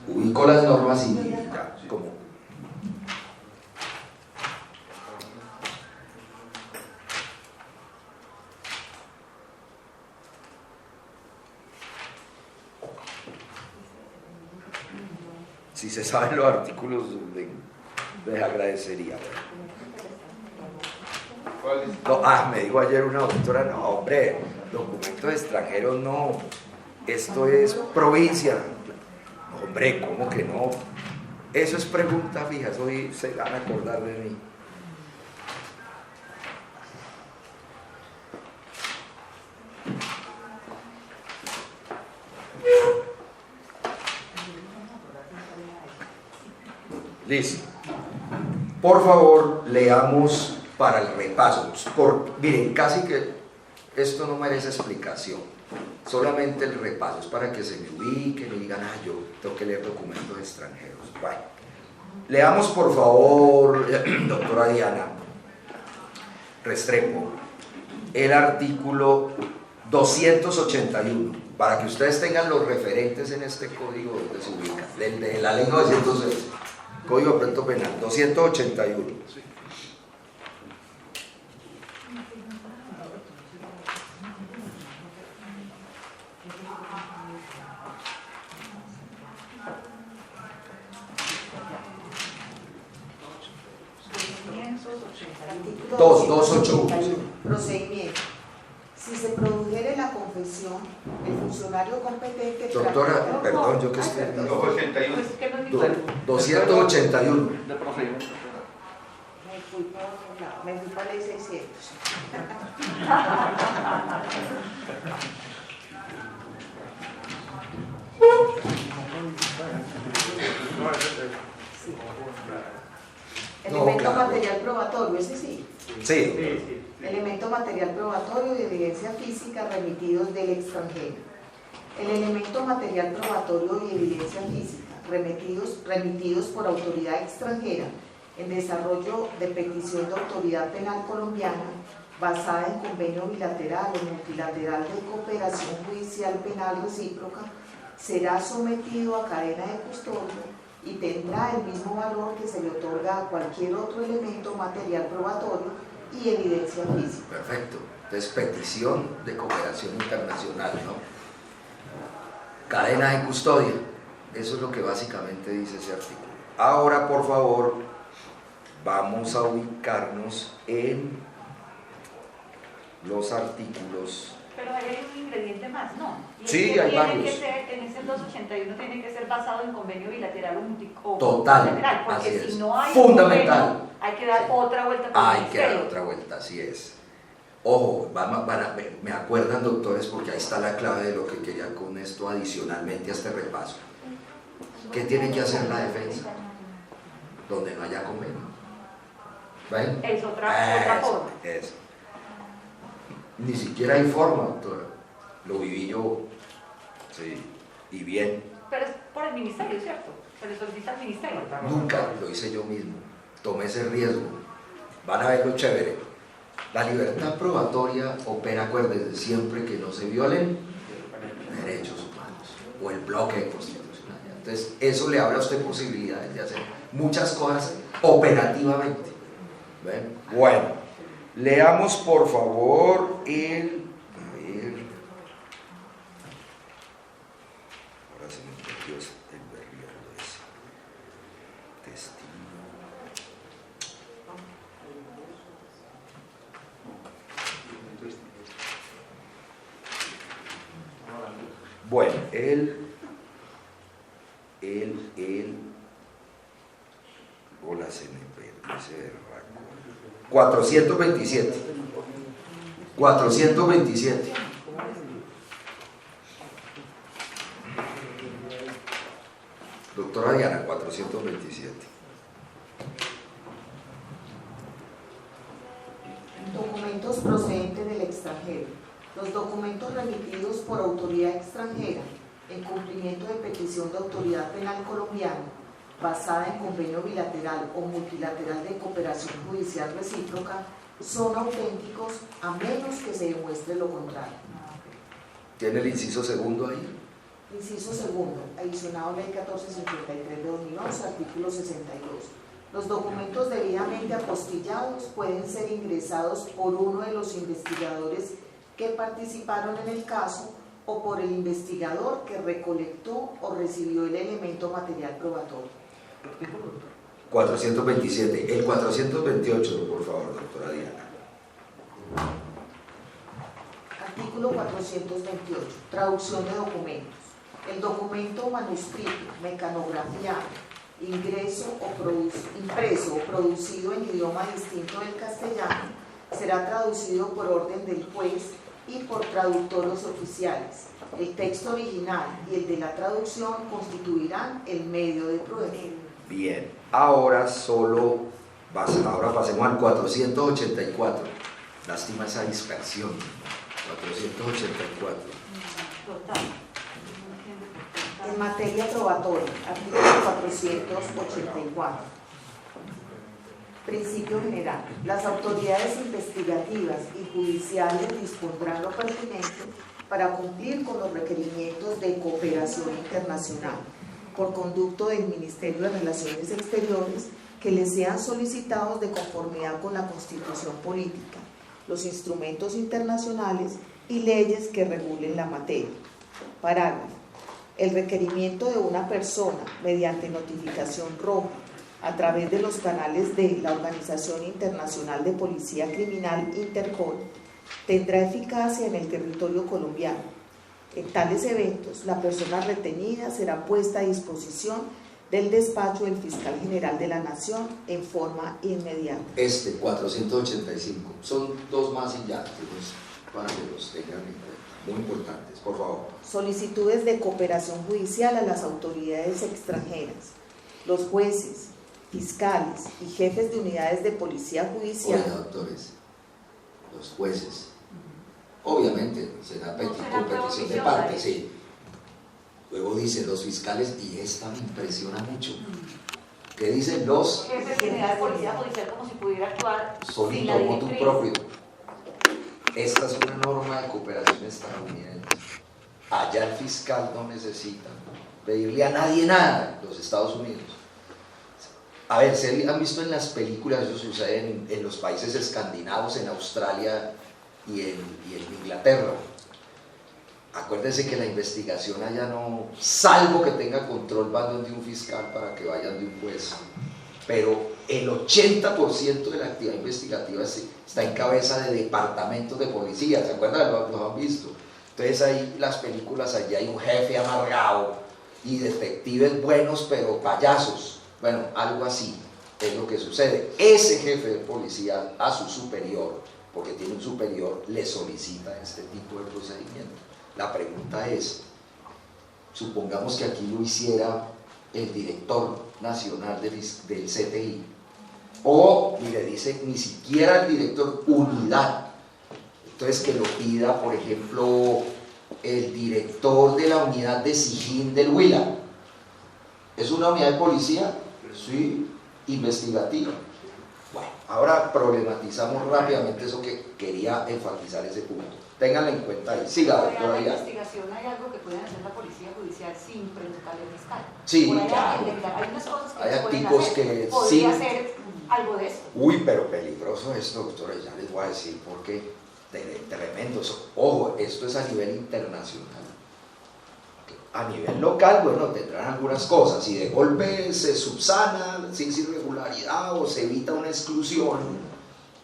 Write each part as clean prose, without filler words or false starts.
Ubico las normas y ya, como si se saben los artículos, les agradecería. No, me dijo ayer una doctora, no, hombre, documentos extranjeros no, esto es provincia. No, hombre, ¿cómo que no? Eso es pregunta fija, hoy se van a acordar de mí. Listo. Por favor, leamos para el repaso. Miren, casi que esto no merece explicación. Solamente el repaso es para que se me ubiquen y digan, yo tengo que leer documentos extranjeros. Bueno, leamos por favor, doctora Diana Restrepo, el artículo 281, para que ustedes tengan los referentes en este código donde se ubica, de la ley 906. Código de Procedimiento Penal, 281. Sí. Artículo 281. Procedimiento. Si se produjere la confesión, el funcionario competente... Doctora, perdón, yo que estoy... 281. De procedimiento. Me fui por otro lado, me fui para el 600. Sí. Elemento material probatorio, ese sí. Sí. Elemento material probatorio de evidencia física remitidos del extranjero. El elemento material probatorio de evidencia física remitidos por autoridad extranjera en desarrollo de petición de autoridad penal colombiana basada en convenio bilateral o multilateral de cooperación judicial penal recíproca será sometido a cadena de custodia y tendrá el mismo valor que se le otorga a cualquier otro elemento material probatorio y evidencia física. Perfecto. Entonces, petición de cooperación internacional, ¿no? Cadena de custodia. Eso es lo que básicamente dice ese artículo. Ahora, por favor, vamos a ubicarnos en los artículos. Pero ahí hay un ingrediente más, ¿no? Y sí, hay varios. Que ser, en ese 281 tiene que ser basado en convenio bilateral o total, multilateral, porque así si es. no hay fundamental. Convenio, hay que dar otra vuelta por Hay que dar otra vuelta, así es. Ojo, me acuerdan, doctores, porque ahí está la clave de lo que quería con esto adicionalmente a este repaso. ¿Qué tiene que hacer la defensa? Donde no haya convenio. ¿Ven? Es otra forma. Eso. Ni siquiera hay forma, doctora. Lo viví yo, sí, y bien. Pero es por el ministerio, ¿cierto? Se le solicita al ministerio. Nunca lo hice yo mismo. Tomé ese riesgo. Van a ver lo chévere. La libertad probatoria opera, acuérdense, siempre que no se violen derechos humanos o el bloque constitucional. Entonces, eso le abre a usted posibilidades de hacer muchas cosas operativamente. ¿Ven? Bueno, leamos por favor el... A ver... Ahora se me perdió el berriendo ese. Testigo. Bueno, hola, se me perdió ese berraco. 427. 427. Doctora Diana, 427. Documentos procedentes extranjero. Los documentos remitidos por autoridad extranjera en cumplimiento de petición de autoridad penal colombiana basada en convenio bilateral o multilateral de cooperación judicial recíproca son auténticos a menos que se demuestre lo contrario. ¿Tiene el inciso segundo ahí? Inciso segundo, adicionado Ley 1453 de 2011, artículo 62. Los documentos debidamente apostillados pueden ser ingresados por uno de los investigadores que participaron en el caso o por el investigador que recolectó o recibió el elemento material probatorio. 427. El 428, por favor, doctora Diana. Artículo 428. Traducción de documentos. El documento manuscrito, mecanografiado, impreso o producido en idioma distinto del castellano será traducido por orden del juez y por traductores oficiales. El texto original y el de la traducción constituirán el medio de prueba. Bien, ahora pasemos al 484. Lástima esa dispersión. 484. Total. En materia probatoria, artículo 484. Principio general. Las autoridades investigativas y judiciales dispondrán lo pertinente para cumplir con los requerimientos de cooperación internacional por conducto del Ministerio de Relaciones Exteriores que les sean solicitados de conformidad con la Constitución Política, los instrumentos internacionales y leyes que regulen la materia. Parágrafo. El requerimiento de una persona mediante notificación roja a través de los canales de la Organización Internacional de Policía Criminal Interpol tendrá eficacia en el territorio colombiano. En tales eventos, la persona retenida será puesta a disposición del despacho del Fiscal General de la Nación en forma inmediata. 485. Son dos más y ya, para que los tengan en cuenta. Muy importantes, por favor. Solicitudes de cooperación judicial a las autoridades extranjeras. Los jueces, fiscales y jefes de unidades de policía judicial. Oiga, doctores, los jueces, obviamente será competición de parte, sí. Luego dicen los fiscales, y esta me impresiona mucho. ¿Qué dicen los? Jefes de unidad de policía judicial, como si pudiera actuar sin la Solito, motu directriz. propio. Esta es una norma de cooperación estadounidense. Allá el fiscal no necesita pedirle a nadie nada, los Estados Unidos. A ver, se han visto en las películas, eso sucede en los países escandinavos, en Australia y en Inglaterra. Acuérdense que la investigación allá no, salvo que tenga control, van donde un fiscal para que vayan de un juez. Pero el 80% de la actividad investigativa está en cabeza de departamentos de policía, ¿se acuerdan? Los han visto. Entonces ahí las películas, allí hay un jefe amargado y detectives buenos pero payasos. Bueno, algo así es lo que sucede. Ese jefe de policía a su superior, porque tiene un superior, le solicita este tipo de procedimiento. La pregunta es, supongamos que aquí lo hiciera el director nacional del CTI, o, y le dice, ni siquiera el director, unidad. Entonces que lo pida, por ejemplo, el director de la unidad de Sijín del Huila. ¿Es una unidad de policía? Sí, investigativa. Bueno, ahora problematizamos rápidamente eso que quería enfatizar ese punto. Ténganlo en cuenta ahí. Siga, Por doctora la Diana. investigación hay algo que pueden hacer la policía judicial sin preguntarle al fiscal. Sí, Por ahí claro. hay unas cosas que Hay se pueden activos hacer. que Podría sí. hacer algo de esto. Uy, pero peligroso esto, doctora, ya les voy a decir porque tremendo. Ojo, esto es a nivel internacional. A nivel local, bueno, tendrán algunas cosas y de golpe se subsana sin irregularidad o se evita una exclusión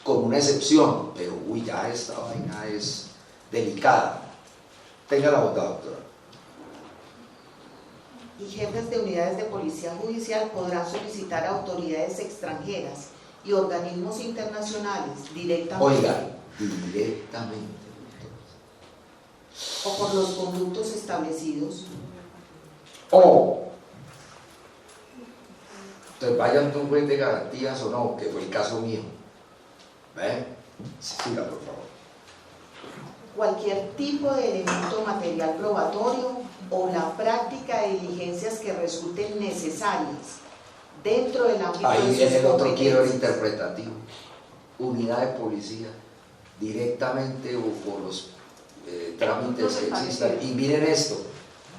con una excepción, pero uy, ya esta vaina es delicada. Tenga la bondad, doctora. Y jefes de unidades de policía judicial podrán solicitar a autoridades extranjeras y organismos internacionales directamente. Oiga, directamente. O por los conductos establecidos. O, entonces vayan de un juez de garantías o no, que fue el caso mío. ¿Ven? Siga, por favor. cualquier tipo de elemento material probatorio o la práctica de diligencias que resulten necesarias dentro del ámbito de sus Ahí viene el otro quiebro competencias. interpretativo. Unidad de policía, directamente o por los trámites que existan. Y miren esto,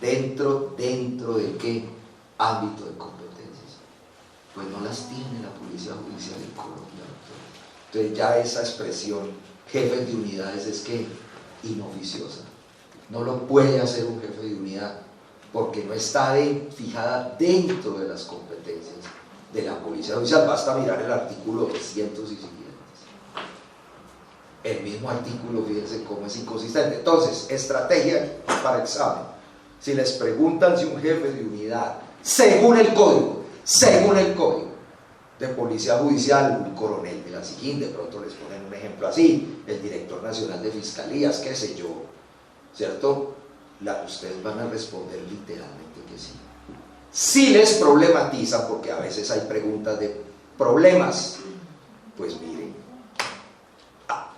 ¿dentro de qué ámbito de competencias? Pues no las tiene la Policía Judicial en Colombia, doctor. Entonces ya esa expresión, jefes de unidades, es que inoficiosa. No lo puede hacer un jefe de unidad porque no está fijada dentro de las competencias de la Policía Judicial. Basta mirar el artículo 200 y siguientes. El mismo artículo, fíjense cómo es inconsistente. Entonces, estrategia para examen. Si les preguntan si un jefe de unidad, según el código de Policía Judicial, un coronel de la SIJIN, de pronto les ponen un ejemplo así, el director nacional de fiscalías, qué sé yo, ¿cierto? Ustedes van a responder literalmente que sí. Si les problematiza, porque a veces hay preguntas de problemas, pues miren,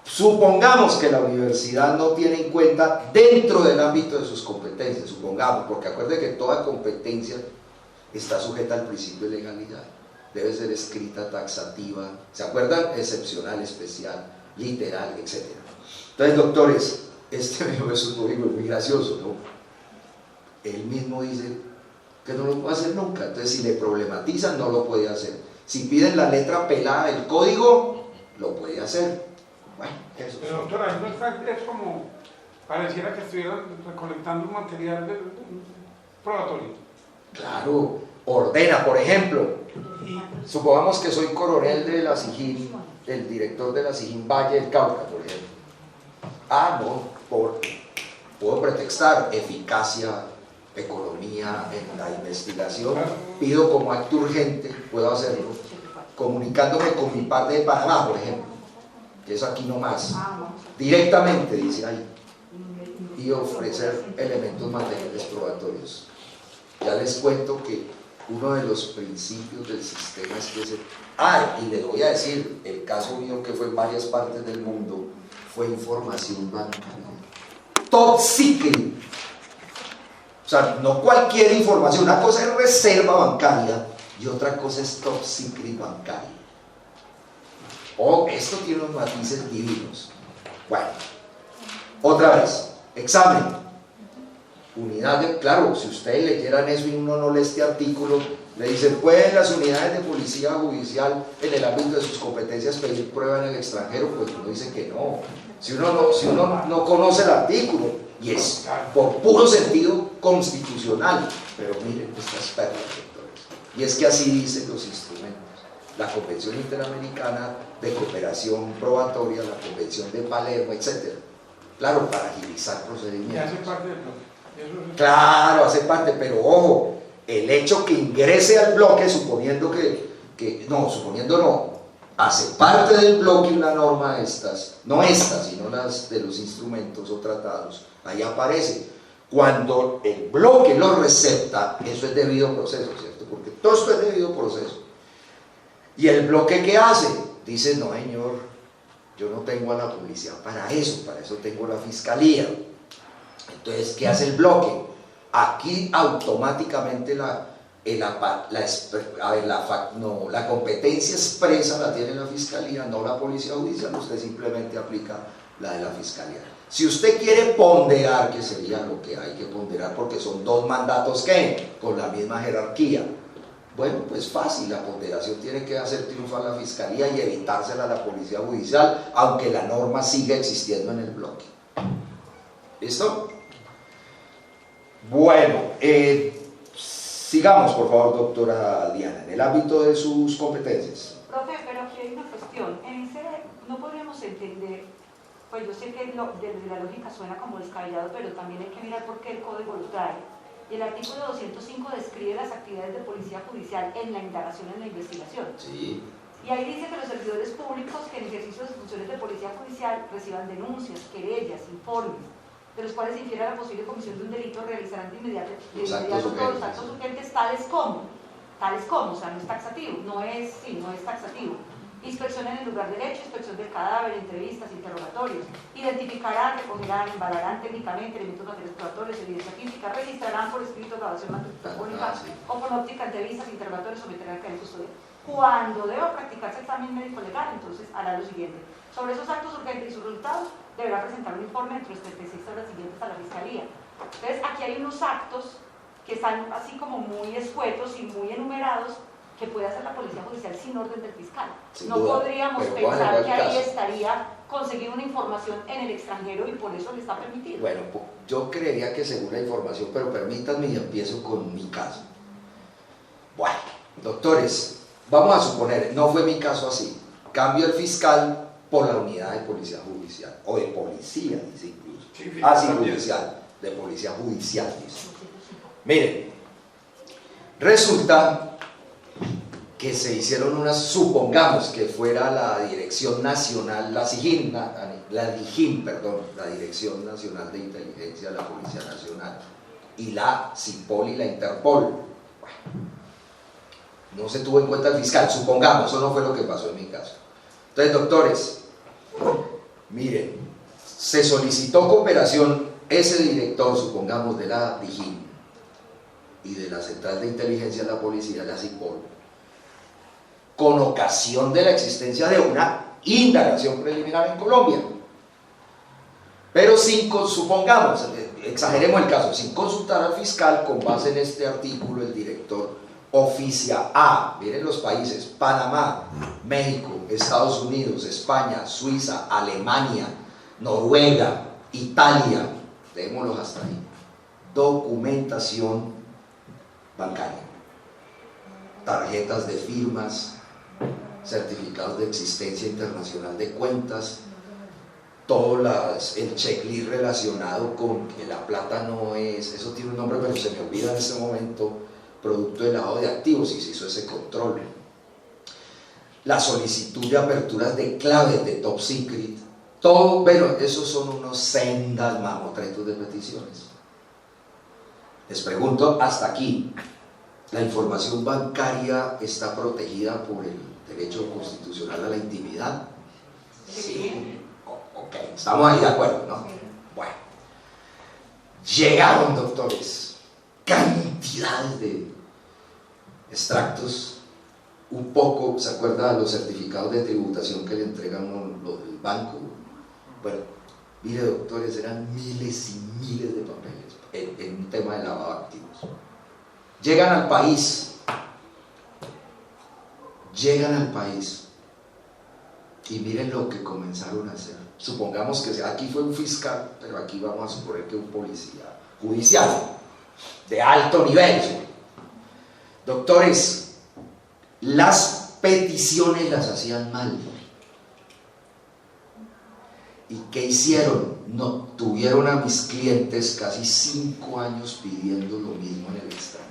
supongamos que la universidad no tiene en cuenta dentro del ámbito de sus competencias, supongamos, porque acuérdense que toda competencia está sujeta al principio de legalidad, debe ser escrita, taxativa, ¿se acuerdan? Excepcional, especial, literal, etc. Entonces, doctores, este mismo es un código muy gracioso, ¿no? Él mismo dice que no lo puede hacer nunca, entonces si le problematizan no lo puede hacer. Si piden la letra pelada del código, lo puede hacer. Bueno, eso. Pero doctora, eso es como, pareciera que estuvieran recolectando un material probatorio. Claro, ordena, por ejemplo, supongamos que soy coronel de la SIJIN, el director de la SIJIN Valle del Cauca, por ejemplo. No, puedo pretextar eficacia, economía en la investigación, pido como acto urgente, puedo hacerlo, comunicándome con mi parte de Panamá, por ejemplo, que es aquí nomás, directamente, dice ahí, y ofrecer elementos materiales probatorios. Ya les cuento que uno de los principios del sistema es que y les voy a decir, el caso mío que fue en varias partes del mundo, fue información bancaria. Top secret. O sea, no cualquier información, una cosa es reserva bancaria y otra cosa es top secret bancaria. Esto tiene unos matices divinos. Bueno, otra vez, examen. Unidad de, claro, si ustedes leyeran eso y uno no lee este artículo, le dicen, ¿pueden las unidades de policía judicial en el ámbito de sus competencias pedir prueba en el extranjero? Pues uno dice que no. Si uno no conoce el artículo, y es por puro sentido constitucional, pero miren estas perlas, doctores. Y es que así dicen los instrumentos. La Convención Interamericana de Cooperación Probatoria, la Convención de Palermo, etc. Claro, para agilizar procedimientos. Y hace parte del bloque. Claro, hace parte, pero ojo, el hecho que ingrese al bloque, suponiendo hace parte del bloque una norma de estas, no estas, sino las de los instrumentos o tratados, ahí aparece. Cuando el bloque lo recepta, eso es debido proceso, ¿cierto? Porque todo esto es debido proceso. ¿Y el bloque qué hace? Dice, no señor, yo no tengo a la policía para eso tengo la fiscalía. Entonces, ¿qué hace el bloque? Aquí automáticamente la competencia expresa la tiene la fiscalía, no la policía judicial, usted simplemente aplica la de la fiscalía. Si usted quiere ponderar, que sería lo que hay que ponderar, porque son dos mandatos que con la misma jerarquía, bueno, pues fácil, la ponderación tiene que hacer triunfar la fiscalía y evitársela a la policía judicial, aunque la norma siga existiendo en el bloque. ¿Listo? Bueno, sigamos por favor, doctora Diana, en el ámbito de sus competencias. Profe, pero aquí hay una cuestión. No podríamos entender, pues yo sé que desde la lógica suena como descabellado, pero también hay que mirar por qué el código lo trae. Y el artículo 205 describe las actividades de policía judicial en la indagación, en la investigación. Sí. Y ahí dice que los servidores públicos que en ejercicio de sus funciones de policía judicial reciban denuncias, querellas, informes, de los cuales se infiera la posible comisión de un delito, realizarán de inmediato todos los actos urgentes tales como, o sea, no es taxativo, no es taxativo. inspección en el lugar del hecho, inspección del cadáver, entrevistas, interrogatorios, identificarán, recogerán, embalarán técnicamente elementos materiales probatorios, evidencia física, registrarán por escrito, grabación magnética o por óptica, entrevistas, interrogatorios, someterán a cadena de custodia. Cuando deba practicarse examen médico legal, entonces hará lo siguiente. Sobre esos actos urgentes y sus resultados, deberá presentar un informe dentro de 36 horas siguientes a la Fiscalía. Entonces, aquí hay unos actos que están así como muy escuetos y muy enumerados que puede hacer la Policía Judicial sin orden del fiscal. Sin no duda, podríamos pero pensar que ahí caso estaría conseguir una información en el extranjero y por eso le está permitido. Bueno, yo creería que según la información, pero permítanme y empiezo con mi caso. Bueno, doctores, vamos a suponer, no fue mi caso así. Cambio el fiscal por la unidad de policía judicial, o de policía, dice incluso. Sí, Sí, también. judicial, de policía judicial, dice. Miren, resulta que se hicieron unas, supongamos que fuera la Dirección Nacional, la Dirección Nacional de Inteligencia de la Policía Nacional, y la CIPOL y la Interpol. Bueno, no se tuvo en cuenta el fiscal, supongamos, eso no fue lo que pasó en mi caso. Entonces, doctores, miren, se solicitó cooperación ese director, supongamos, de la DIJÍN y de la Central de Inteligencia de la Policía, la CIPOL, con ocasión de la existencia de una indagación preliminar en Colombia. Pero sin, supongamos, exageremos el caso, sin consultar al fiscal, con base en este artículo, el director oficia a, miren los países, Panamá, México, Estados Unidos, España, Suiza, Alemania, Noruega, Italia, dejémoslos hasta ahí, documentación bancaria, tarjetas de firmas, certificados de existencia internacional de cuentas, todo el checklist relacionado con que la plata no es, eso tiene un nombre pero se me olvida en este momento, producto de lavado de activos, y se hizo ese control. La solicitud de aperturas de claves de top secret, todo, pero esos son unos sendas mamotretos de peticiones. Les pregunto, hasta aquí, ¿la información bancaria está protegida por el derecho constitucional a la intimidad? Sí. Ok, estamos ahí de acuerdo, ¿no? Bueno, llegaron, doctores, cantidades de extractos, un poco, ¿se acuerda de los certificados de tributación que le entregan los del banco? Bueno, mire, doctores, eran miles y miles de papeles en un tema de lavado de activos. Llegan al país y miren lo que comenzaron a hacer. Supongamos que aquí fue un fiscal, pero aquí vamos a suponer que un policía judicial de alto nivel. Doctores, las peticiones las hacían mal. ¿Y qué hicieron? No, tuvieron a mis clientes casi 5 años pidiendo lo mismo en el extranjero.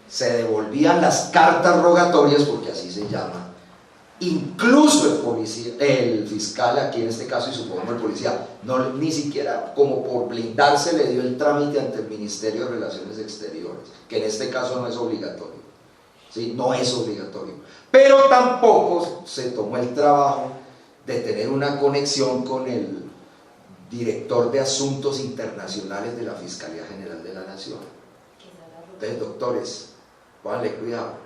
Se devolvían las cartas rogatorias, porque así se llama. Incluso el fiscal aquí en este caso, y supongo el policía, ni siquiera como por blindarse le dio el trámite ante el Ministerio de Relaciones Exteriores, que en este caso no es obligatorio, ¿sí? No es obligatorio, pero tampoco se tomó el trabajo de tener una conexión con el director de Asuntos Internacionales de la Fiscalía General de la Nación. Entonces, doctores, pónganle cuidado.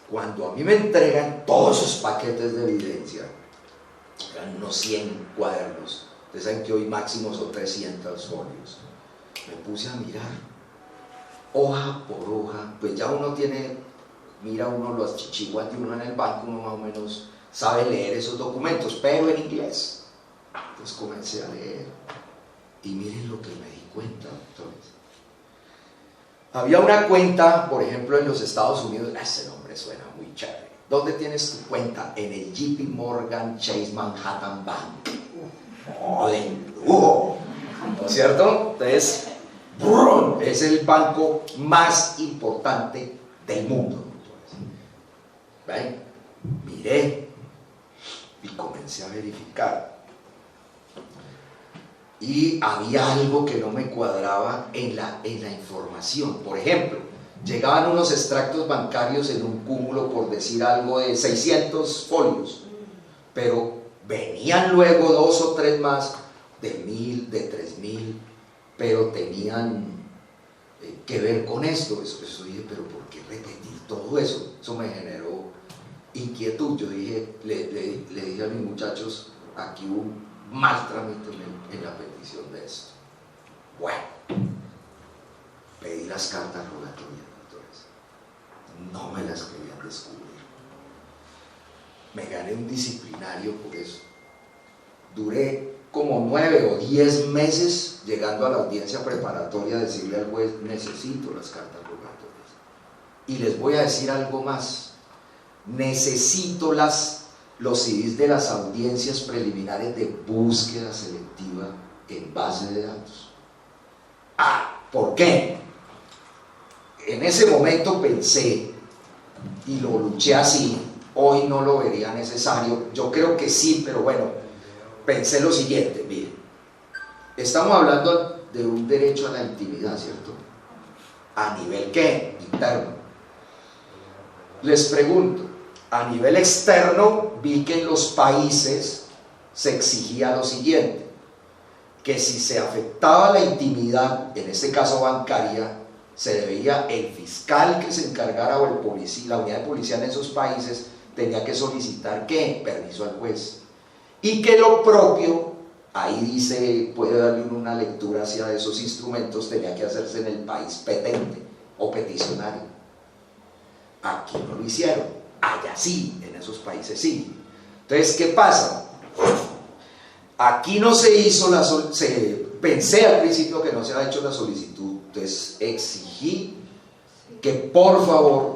Cuando a mí me entregan todos esos paquetes de evidencia, eran unos 100 cuadernos, ustedes saben que hoy máximo son 300 folios, me puse a mirar, hoja por hoja, pues ya uno mira uno los chichiguas de uno en el banco, uno más o menos sabe leer esos documentos, pero en inglés. Pues comencé a leer, y miren lo que me di cuenta, doctores. Había una cuenta, por ejemplo, en los Estados Unidos, ese nombre suena muy chévere. ¿Dónde tienes tu cuenta? En el JP Morgan Chase Manhattan Bank. ¡Oh, de lujo! ¿No es cierto? Entonces, ¡brum! Es el banco más importante del mundo. ¿Ven? Miré y comencé a verificar. Y había algo que no me cuadraba en la información. Por ejemplo, llegaban unos extractos bancarios en un cúmulo, por decir algo, de 600 folios, pero venían luego 2 o 3 más de 1000, de 3000, pero tenían que ver con esto. Eso dije, pero ¿por qué repetir todo eso? Eso me generó inquietud. Yo dije, le dije a mis muchachos, aquí hubo un mal trámite en la petición de esto. Bueno, pedí las cartas rogatorias, doctores. No me las querían descubrir. Me gané un disciplinario por eso. Duré como 9 o 10 meses llegando a la audiencia preparatoria a decirle al juez, necesito las cartas rogatorias. Y les voy a decir algo más. Necesito los CDs de las audiencias preliminares de búsqueda selectiva en base de datos. ¿Por qué? En ese momento pensé, y lo luché así, hoy no lo vería necesario, yo creo que sí, pero bueno, pensé lo siguiente, miren, estamos hablando de un derecho a la intimidad, ¿cierto? ¿A nivel qué? Interno. Les pregunto, a nivel externo, vi que en los países se exigía lo siguiente, que si se afectaba la intimidad, en este caso bancaria, se debía el fiscal que se encargara o el policía, la unidad de policía en esos países tenía que solicitar ¿qué? Permiso al juez. Y que lo propio, ahí dice, puede darle una lectura hacia esos instrumentos, tenía que hacerse en el país petente o peticionario. Aquí no lo hicieron, allá sí, en esos países sí. Entonces, ¿qué pasa? Aquí no se hizo pensé al principio que no se había hecho la solicitud, entonces exigí que por favor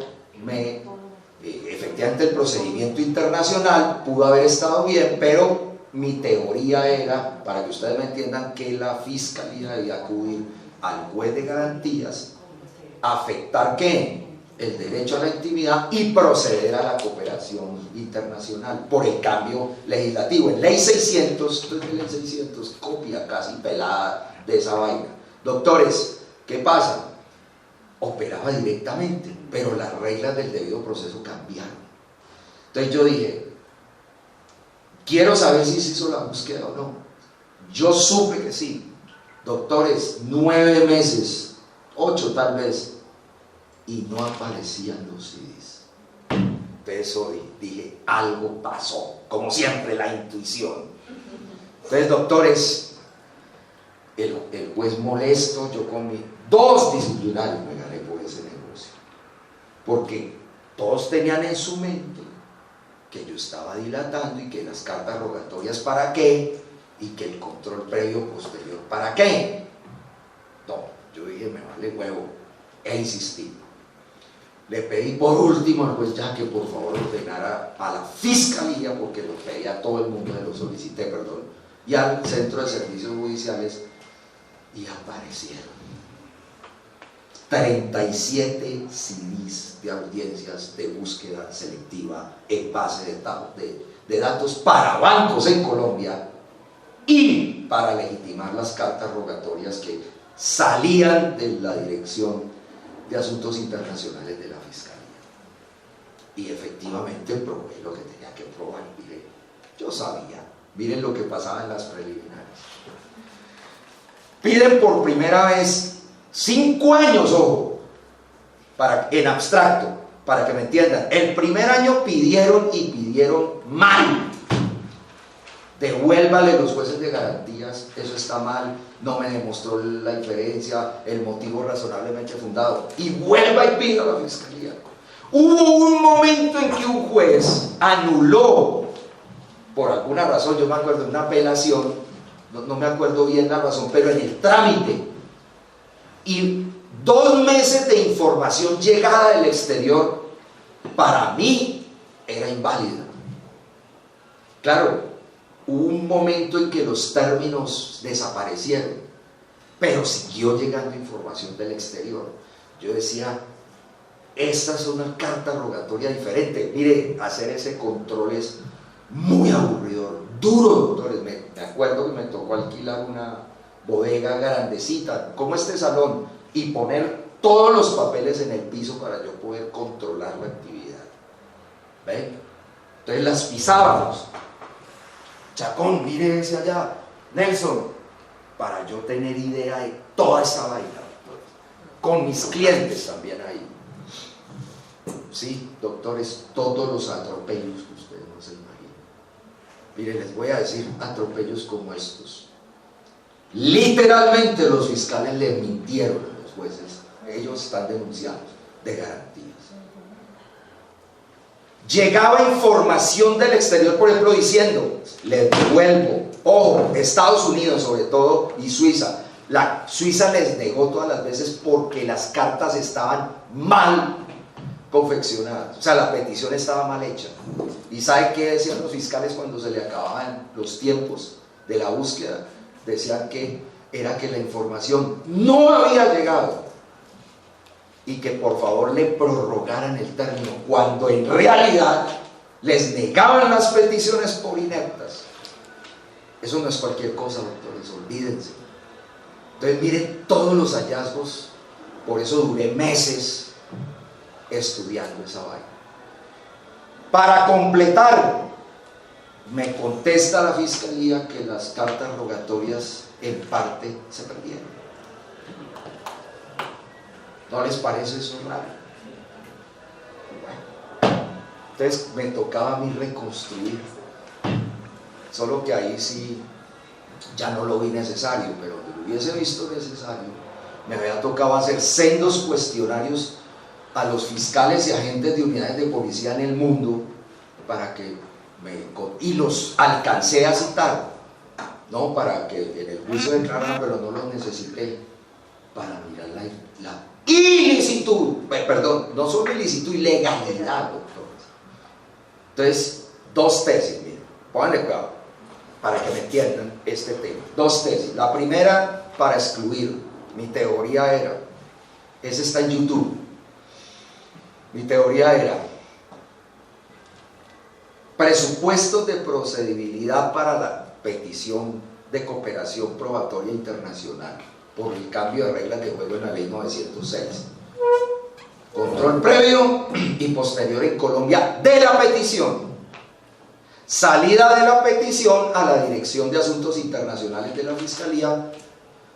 efectivamente el procedimiento internacional pudo haber estado bien, pero mi teoría era, para que ustedes me entiendan, que la fiscalía debía acudir al juez de garantías, afectar ¿qué? El derecho a la intimidad y proceder a la cooperación internacional por el cambio legislativo. En ley 600, esto es de ley 600, copia casi pelada de esa vaina. Doctores, ¿qué pasa? Operaba directamente, pero las reglas del debido proceso cambiaron. Entonces yo dije, quiero saber si se hizo la búsqueda o no. Yo supe que sí. Doctores, 9 meses, 8 tal vez, y no aparecían los CDs. Entonces hoy dije, algo pasó, como siempre la intuición. Entonces, doctores, el juez molesto, yo con mis 2 disciplinarios me gané por ese negocio, porque todos tenían en su mente que yo estaba dilatando y que las cartas rogatorias para qué y que el control previo posterior para qué. No, yo dije, me vale huevo, e insistí. Le pedí por último al juez ya que por favor ordenara a la fiscalía, porque lo pedía a todo el mundo, lo solicité, perdón, y al centro de servicios judiciales, y aparecieron 37 CDs de audiencias de búsqueda selectiva en base de datos para bancos en Colombia y para legitimar las cartas rogatorias que salían de la Dirección de Asuntos Internacionales de la Fiscalía. Y efectivamente probé lo que tenía que probar. Miren, yo sabía, miren lo que pasaba en las preliminares. Piden por primera vez 5 años, ojo, en abstracto, para que me entiendan. El primer año pidieron mal. Devuélvale los jueces de garantías, eso está mal, no me demostró la inferencia, el motivo razonablemente fundado, y vuelva y pida a la fiscalía. Hubo un momento en que un juez anuló, por alguna razón, yo me acuerdo de una apelación, no me acuerdo bien la razón, pero en el trámite, y 2 meses de información llegada del exterior, para mí era inválida. Claro, hubo un momento en que los términos desaparecieron, pero siguió llegando información del exterior. Yo decía, esta es una carta rogatoria diferente. Mire, hacer ese control es muy aburridor, duro, doctores. Me acuerdo que me tocó alquilar una bodega grandecita, como este salón, y poner todos los papeles en el piso para yo poder controlar la actividad. ¿Ven? Entonces las pisábamos. Chacón, mire ese allá. Nelson, para yo tener idea de toda esa vaina. Con mis clientes también ahí. Sí, doctores, todos los atropellos que ustedes no se imaginan. Mire, les voy a decir atropellos como estos. Literalmente los fiscales le mintieron a los jueces. Ellos están denunciados de garantías. Llegaba información del exterior, por ejemplo, diciendo, les devuelvo, ojo, Estados Unidos sobre todo y Suiza. La Suiza les negó todas las veces porque las cartas estaban mal confeccionadas, o sea, la petición estaba mal hecha. ¿Y sabe qué decían los fiscales cuando se le acababan los tiempos de la búsqueda? Decían que era que la información no había llegado y que por favor le prorrogaran el término, cuando en realidad les negaban las peticiones por ineptas. Eso no es cualquier cosa, doctores, olvídense. Entonces miren todos los hallazgos, por eso duré meses estudiando esa vaina. Para completar, me contesta la fiscalía que las cartas rogatorias en parte se perdieron. ¿No les parece eso raro? Bueno, entonces me tocaba a mí reconstruir, solo que ahí sí ya no lo vi necesario, pero lo hubiese visto necesario, me había tocado hacer sendos cuestionarios a los fiscales y agentes de unidades de policía en el mundo para que y los alcancé a citar, ¿no? Para que en el juicio declararan, pero no los necesité para mirar la ilicitud, perdón, no solo ilicitud, ilegalidad, doctores. Entonces, dos tesis, miren, pónganle cuidado para que me entiendan este tema. Dos tesis. La primera, para excluir, mi teoría era, esa está en YouTube. Mi teoría era presupuestos de procedibilidad para la petición de cooperación probatoria internacional por el cambio de reglas de juego en la ley 906. Control previo y posterior en Colombia de la petición. Salida de la petición a la Dirección de Asuntos Internacionales de la Fiscalía.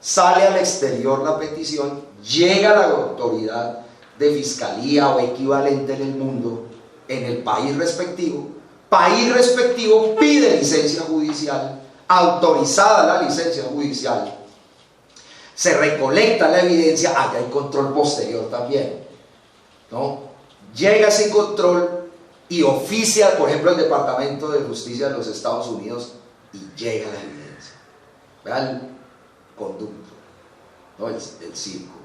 Sale al exterior la petición, llega a la autoridad de fiscalía o equivalente en el mundo, en el país respectivo pide licencia judicial, autorizada la licencia judicial, se recolecta la evidencia, allá hay control posterior también, ¿no? Llega ese control y oficia, por ejemplo, el Departamento de Justicia de los Estados Unidos y llega la evidencia. Vean el conducto, ¿no? El círculo.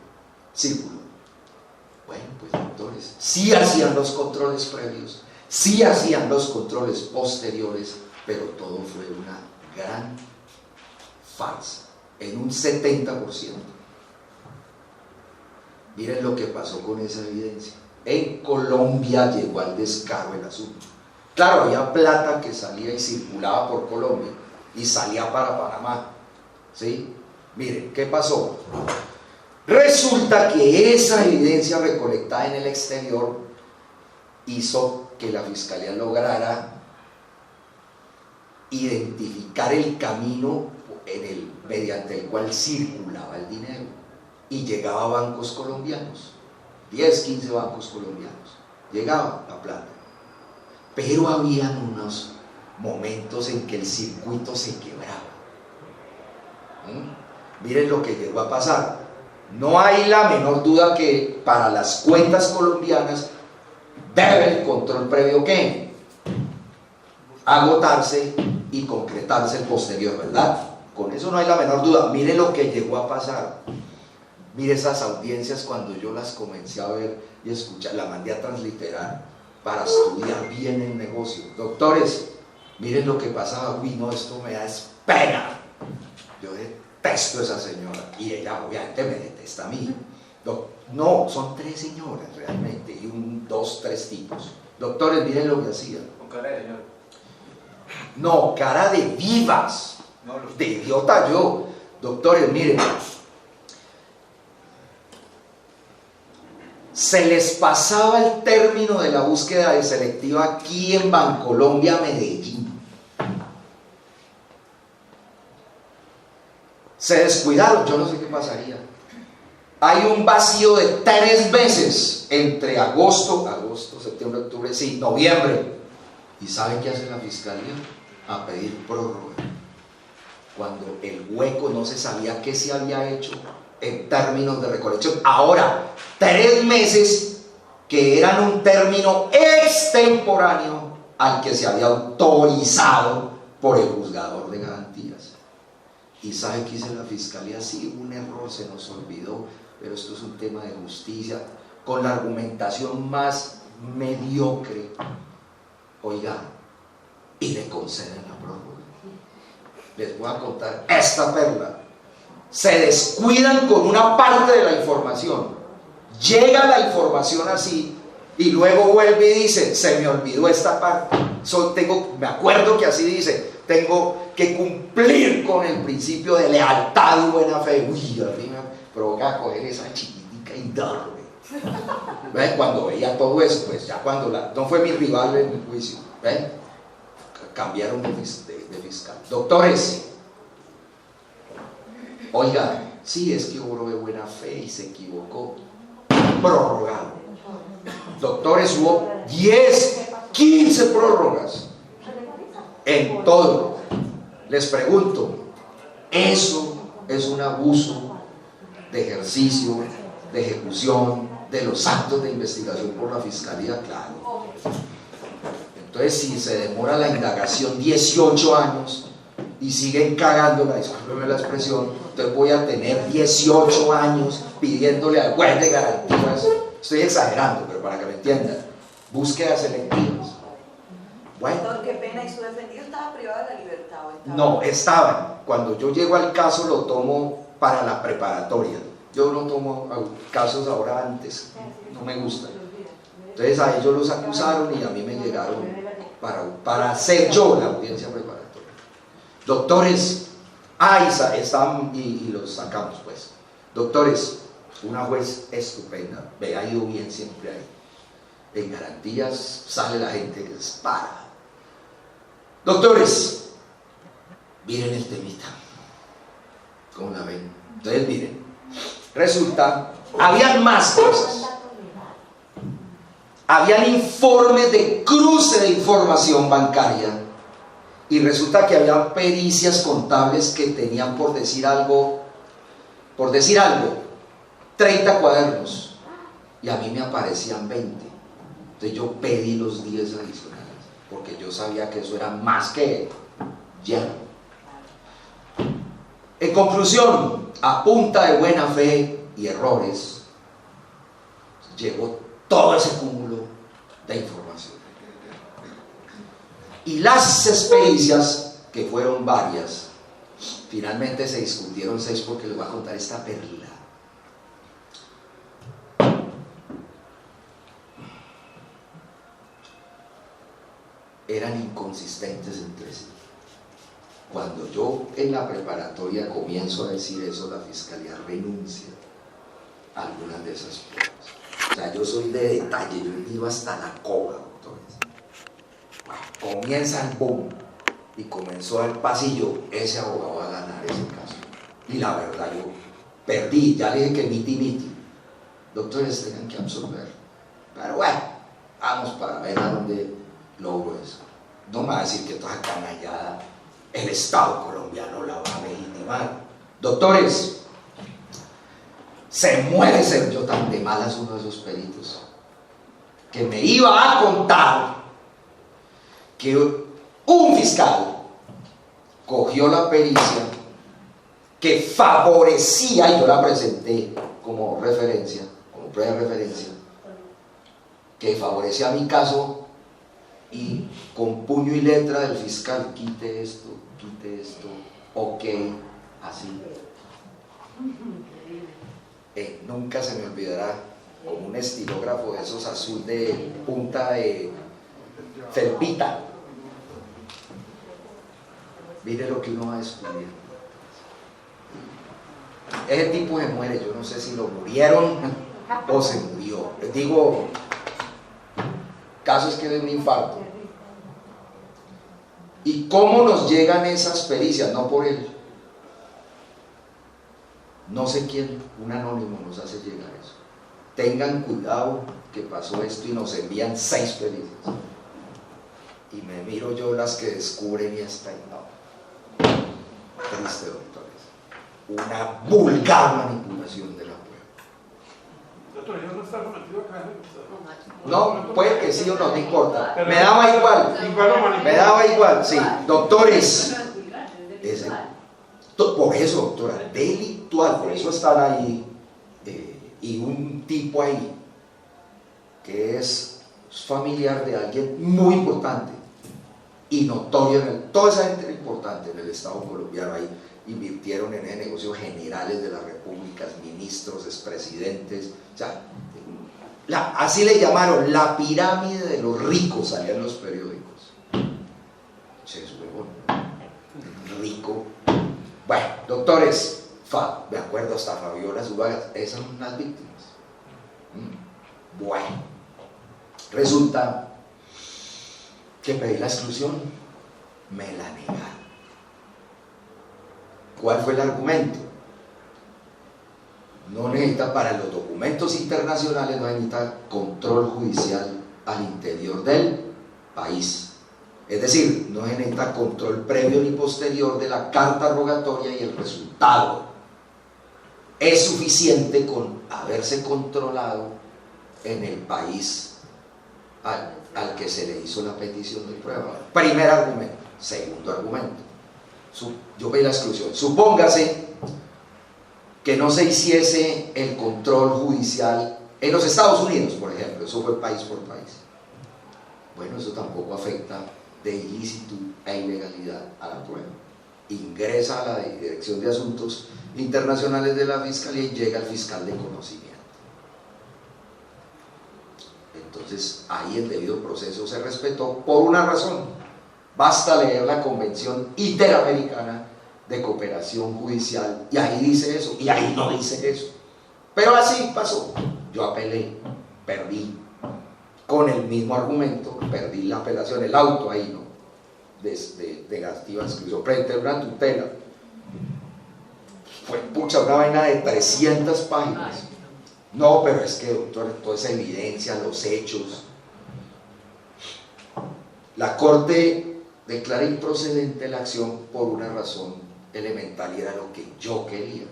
Bueno, pues doctores, sí hacían los controles previos, sí hacían los controles posteriores, pero todo fue una gran farsa, en un 70%. Miren lo que pasó con esa evidencia. En Colombia llegó al descaro el asunto. Claro, había plata que salía y circulaba por Colombia y salía para Panamá, ¿sí? Miren, ¿qué pasó? Resulta que esa evidencia recolectada en el exterior hizo que la fiscalía lograra identificar el camino mediante el cual circulaba el dinero y llegaba a bancos colombianos, 10, 15 bancos colombianos, llegaba la plata. Pero habían unos momentos en que el circuito se quebraba. Miren lo que llegó a pasar. No hay la menor duda que para las cuentas colombianas debe el control previo ¿qué? Agotarse y concretarse el posterior, ¿verdad? Con eso no hay la menor duda. Mire lo que llegó a pasar. Mire esas audiencias cuando yo las comencé a ver y escuchar, la mandé a transliterar para estudiar bien el negocio. Doctores, miren lo que pasaba. Uy, no, esto me da pena. Yo detesto a esa señora y ella obviamente me detesta a mí. No, son 3 señoras realmente y 2, 3 tipos. Doctores, miren lo que hacían. Con cara de señor. No, cara de vivas. No, de idiota yo. Doctores, miren. se les pasaba el término de la búsqueda de selectiva aquí en Bancolombia, Medellín. Se descuidaron, yo no sé qué pasaría. Hay un vacío de 3 meses entre agosto, septiembre, octubre, sí, noviembre. ¿Y saben qué hace la fiscalía? A pedir prórroga. Cuando el hueco no se sabía qué se había hecho en términos de recolección. Ahora, 3 meses que eran un término extemporáneo al que se había autorizado por el juzgador de garantías. ¿Y sabe qué hizo la fiscalía? Sí, un error, se nos olvidó, pero esto es un tema de justicia, con la argumentación más mediocre. Oiga, y le conceden la prórroga. Les voy a contar esta perla. Se descuidan con una parte de la información, llega la información así y luego vuelve y dice, se me olvidó esta parte. Me acuerdo que así dice, tengo que cumplir con el principio de lealtad y buena fe. Uy, a mí me provoca coger esa chiquitica y darle. ¿Ven? Cuando veía todo eso, pues ya cuando no fue mi rival en el juicio, ¿ven? Cambiaron de fiscal. Doctores, oiga, sí, es que obró de buena fe y se equivocó. Prorrogado. Doctores, hubo 10, 15 prórrogas en todo. Les pregunto, ¿eso es un abuso de ejercicio, de ejecución de los actos de investigación por la fiscalía? Claro. Entonces, si se demora la indagación 18 años y siguen cagándola, discúlpeme la expresión, entonces voy a tener 18 años pidiéndole al juez de garantías. Estoy exagerando, pero para que me entiendan, búsquedas selectivas. Bueno, Doctor, qué pena, ¿y su defendido estaba privado de la libertad? no, estaban. Cuando yo llego al caso lo tomo para la preparatoria. Yo no tomo casos ahora antes, no me gusta. Entonces a ellos los acusaron y a mí me llegaron para hacer yo la audiencia preparatoria. Doctores, están y los sacamos pues. Doctores, una juez estupenda, me ha ido bien siempre ahí. En garantías sale la gente que es para. Doctores, miren el temita. ¿Cómo la ven? Entonces miren, resulta, habían más cosas. Habían informes de cruce de información bancaria y resulta que había pericias contables que tenían, por decir algo, 30 cuadernos y a mí me aparecían 20. Entonces yo pedí los 10 adicionales porque yo sabía que eso era más que lleno. En conclusión, a punta de buena fe y errores, llegó todo ese cúmulo de información. Y las experiencias, que fueron varias, finalmente se discutieron 6 porque les voy a contar esta perla. Eran inconsistentes entre sí. Cuando yo en la preparatoria comienzo a decir eso, la fiscalía renuncia a algunas de esas pruebas. O sea, yo soy de detalle, yo iba hasta la coba, doctores. Bueno, comienza el boom y comenzó el pasillo, ese abogado va a ganar ese caso. Y la verdad, yo perdí, ya le dije que miti. Doctores, tengan que absorber. Pero bueno, vamos para ver a dónde logro eso. No me va a decir que toda canallada el Estado colombiano la va a legitimar. Doctores, se muere ser yo tan de malas uno de esos peritos que me iba a contar que un fiscal cogió la pericia que favorecía, y yo la presenté como referencia, como prueba de referencia, que favorecía mi caso, y con puño y letra del fiscal, quite esto, ok, así. Nunca se me olvidará, como un estilógrafo de esos azul de punta de felpita. Mire lo que uno va a descubrir. Ese tipo se muere, yo no sé si lo murieron o se murió. murió. Les digo, casos que de un infarto. ¿Y cómo nos llegan esas pericias? No por él. No sé quién, un anónimo nos hace llegar eso. Tengan cuidado que pasó esto y nos envían 6 pericias. Y me miro yo las que descubren y hasta ahí, no. Triste, doctores. Una vulgar manipulación de la prueba. Doctor, yo no está sometido acá. No, puede que sí o no, no importa. Pero Me daba igual. Igual lo manipulan. Me daba igual, sí. Doctores, por eso, doctora, delictual, por eso están ahí. Y un tipo ahí que es familiar de alguien muy importante y notorio toda esa gente era importante en el Estado colombiano. Ahí invirtieron en negocios generales de las repúblicas, ministros, expresidentes, o sea, así le llamaron la pirámide de los ricos, salían los periódicos. Che, es huevón, rico. Bueno, doctores, me acuerdo hasta Fabiola Zuluaga, esas son unas víctimas. Bueno, resulta que pedí la exclusión, me la negaron. ¿Cuál fue el argumento? No necesita, para los documentos internacionales, no necesita control judicial al interior del país. Es decir, no necesita control previo ni posterior de la carta rogatoria y el resultado. Es suficiente con haberse controlado en el país al que se le hizo la petición de prueba. Primer argumento. Segundo argumento. Yo pedí la exclusión. Supóngase que no se hiciese el control judicial en los Estados Unidos, por ejemplo. Eso fue país por país. Bueno, eso tampoco afecta de ilícitud e ilegalidad a la prueba. Ingresa a la Dirección de Asuntos Internacionales de la Fiscalía y llega al fiscal de conocimiento. Entonces, ahí el debido proceso se respetó por una razón. Basta leer la Convención Interamericana de Cooperación Judicial y ahí dice eso, y ahí no dice eso. Pero así pasó. Yo apelé, perdí. Con el mismo argumento, perdí la apelación, el auto ahí, ¿no? De negativa exclusión, frente a una tutela. Fue, pucha, una vaina de 300 páginas. No, pero es que, doctor, toda esa evidencia, los hechos. La Corte declara improcedente la acción por una razón elemental y era lo que yo quería.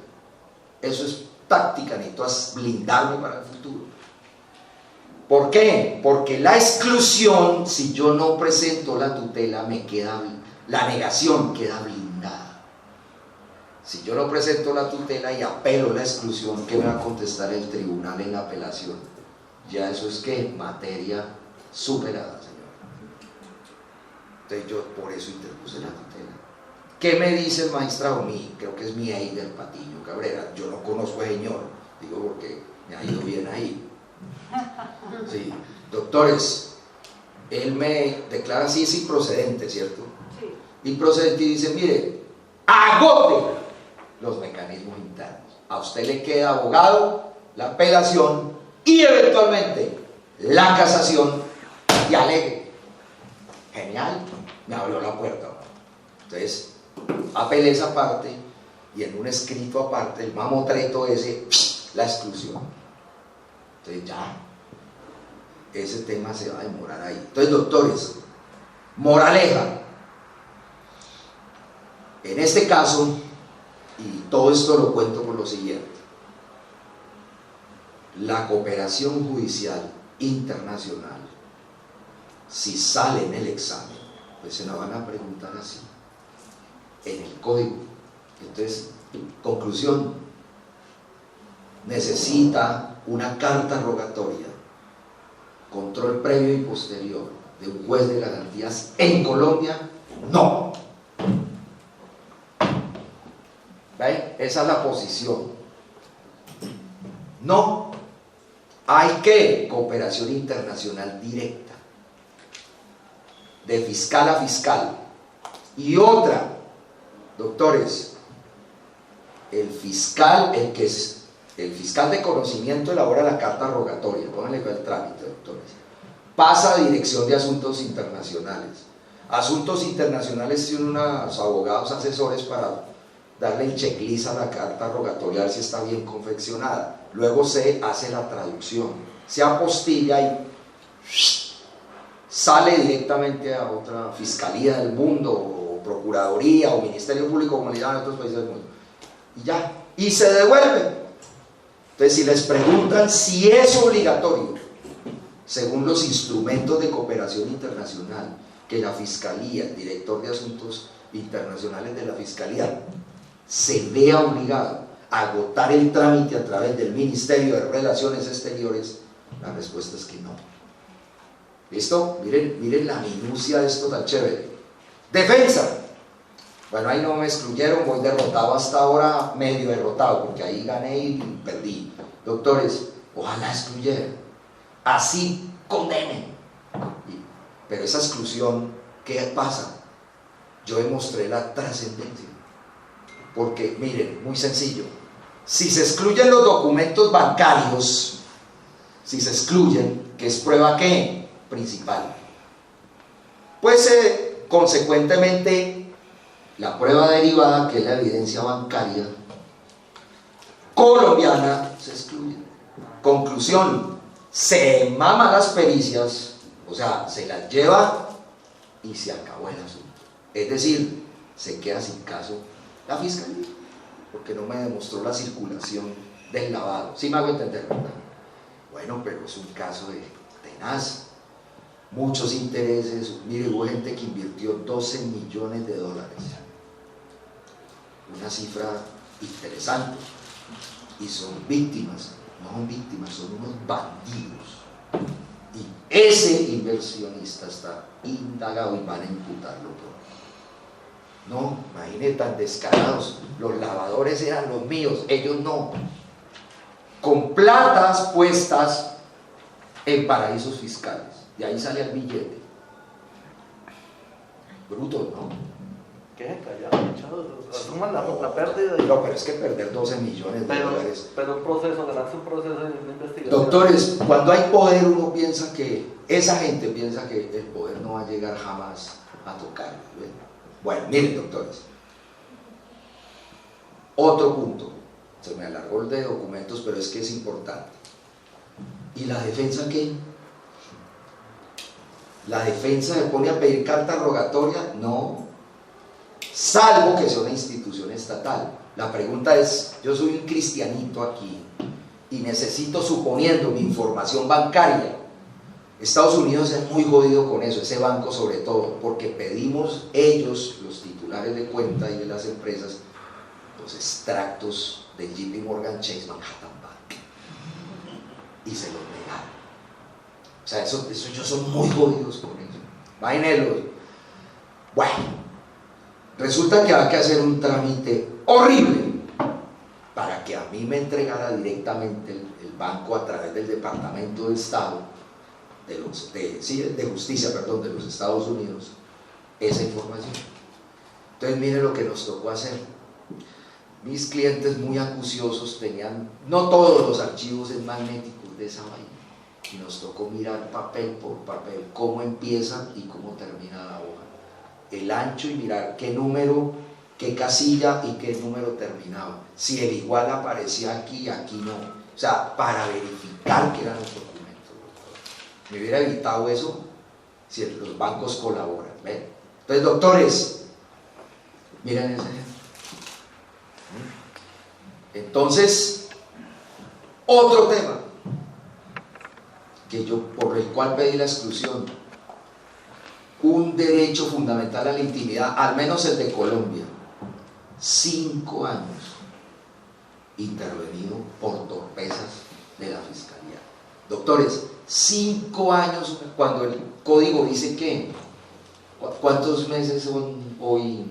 Eso es táctica, necesito blindarme para el futuro. ¿Por qué? Porque la exclusión, si yo no presento la tutela, la negación queda blindada. Si yo no presento la tutela y apelo la exclusión, ¿qué me va a contestar el tribunal en la apelación? Ya eso es que materia superada, señor. Entonces yo por eso interpuse la tutela. ¿Qué me dice el magistrado? Creo que es mi Eider Patiño Cabrera. Yo no conozco a señor, digo porque me ha ido bien ahí. Sí, doctores, él me declara así, es improcedente, ¿cierto? Sí. Improcedente y dice, mire, agote los mecanismos internos. A usted le queda abogado, la apelación y eventualmente la casación y alegue. Genial, me abrió la puerta. Entonces, apelé esa parte y en un escrito aparte, el mamotreto ese, la exclusión. Entonces ya, ese tema se va a demorar ahí. Entonces, doctores, moraleja. En este caso, y todo esto lo cuento por lo siguiente, la cooperación judicial internacional, si sale en el examen, pues se la van a preguntar así, en el código. Entonces, conclusión, necesita una carta rogatoria, control previo y posterior de un juez de garantías en Colombia. No. ¿Ven? Esa es la posición. No. Hay que cooperación internacional directa, de fiscal a fiscal. Y otra, doctores, el fiscal, el que el fiscal de conocimiento elabora la carta rogatoria, pónganle el trámite, doctores, pasa a Dirección de Asuntos Internacionales. Asuntos Internacionales tiene unos abogados asesores para darle el checklist a la carta rogatoria, a ver si está bien confeccionada. Luego se hace la traducción, se apostilla y sale directamente a otra fiscalía del mundo, o procuraduría, o ministerio público, como le llaman en otros países del mundo. Y ya, y se devuelve. Entonces, si les preguntan si es obligatorio, según los instrumentos de cooperación internacional, que la Fiscalía, el director de Asuntos Internacionales de la Fiscalía, se vea obligado a agotar el trámite a través del Ministerio de Relaciones Exteriores, la respuesta es que no. ¿Listo? Miren la minucia de esto tan chévere. Defensa. Bueno, ahí no me excluyeron, voy derrotado hasta ahora, medio derrotado, porque ahí gané y perdí. Doctores, ojalá excluyeran. Así condenen. Pero esa exclusión, ¿qué pasa? Yo demostré la trascendencia. Porque, miren, muy sencillo. Si se excluyen los documentos bancarios, si se excluyen, ¿qué es prueba qué? Principal. Pues, consecuentemente, la prueba derivada, que es la evidencia bancaria colombiana, se excluye. Conclusión, se mama las pericias, o sea, se las lleva y se acabó el asunto. Es decir, se queda sin caso la fiscalía, porque no me demostró la circulación del lavado. ¿Sí me hago entender, verdad? Bueno, pero es un caso de tenaz. Muchos intereses. Mire, hubo gente que invirtió 12 millones de dólares. Una cifra interesante. Y son víctimas. No son víctimas, son unos bandidos. Y ese inversionista está indagado y van a imputarlo por... No, imagínate tan descarados. Los lavadores eran los míos, ellos no. Con platas puestas en paraísos fiscales. De ahí sale el billete. Bruto, ¿no? ¿Qué? Callado, echado. Asuman la pérdida. No, pero es que perder 12 millones de dólares. Pero un proceso, ganarse un proceso de investigación. Doctores, cuando hay poder, uno piensa que, esa gente piensa que el poder no va a llegar jamás a tocar. Bueno, miren, doctores. Otro punto. Se me alargó el de documentos, pero es que es importante. ¿Y la defensa qué? ¿La defensa se pone a pedir carta rogatoria? No. Salvo que sea una institución estatal. La pregunta es, yo soy un cristianito aquí y necesito, suponiendo mi información bancaria. Estados Unidos es muy jodido con eso, ese banco sobre todo, porque pedimos ellos, los titulares de cuenta y de las empresas, los extractos de JP Morgan Chase Manhattan Bank, y se los negaron. O sea, eso ellos son muy jodidos con eso. Imagínenlo. Bueno, resulta que hay que hacer un trámite horrible para que a mí me entregara directamente el banco a través del Departamento de Estado de Justicia, de los Estados Unidos, esa información. Entonces miren lo que nos tocó hacer. Mis clientes muy acuciosos tenían, no todos los archivos en magnéticos de esa vaina, y nos tocó mirar papel por papel cómo empieza y cómo termina la hoja, el ancho, y mirar qué número, qué casilla y qué número terminaba, si el igual aparecía aquí, aquí no, o sea, para verificar que eran los documentos. Me hubiera evitado eso si los bancos colaboran. ¿Ven? Entonces, doctores, miren ese. Entonces, otro tema que yo, por el cual pedí la exclusión, un derecho fundamental a la intimidad, al menos el de Colombia, 5 años intervenido por torpezas de la Fiscalía. Doctores, 5 años, cuando el código dice que, ¿cuántos meses son hoy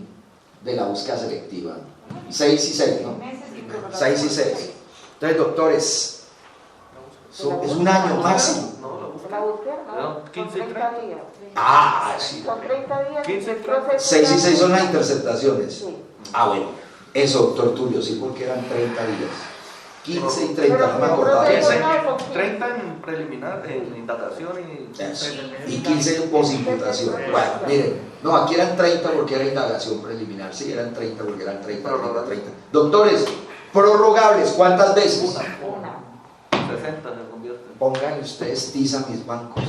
de la búsqueda selectiva? 6 y 6, ¿no? 6 y 6. Entonces, doctores, es un año máximo. La búsqueda, ¿no? 15 y 30 días. Ah, sí. Son 30 días. 15 y 6 y 6 son las interceptaciones. Sí. Ah, bueno, eso, doctor Tulio, sí, porque eran 30 días. 15 y 30, no me acordaba. 30 en preliminar, en indagación Y 15 en posimputación. Bueno, miren, no, aquí eran 30 porque era indagación preliminar. Sí, eran 30 porque eran 30. Doctores, prorrogables, ¿cuántas veces? Una. 60 se convierte. Pongan ustedes tiza a mis bancos.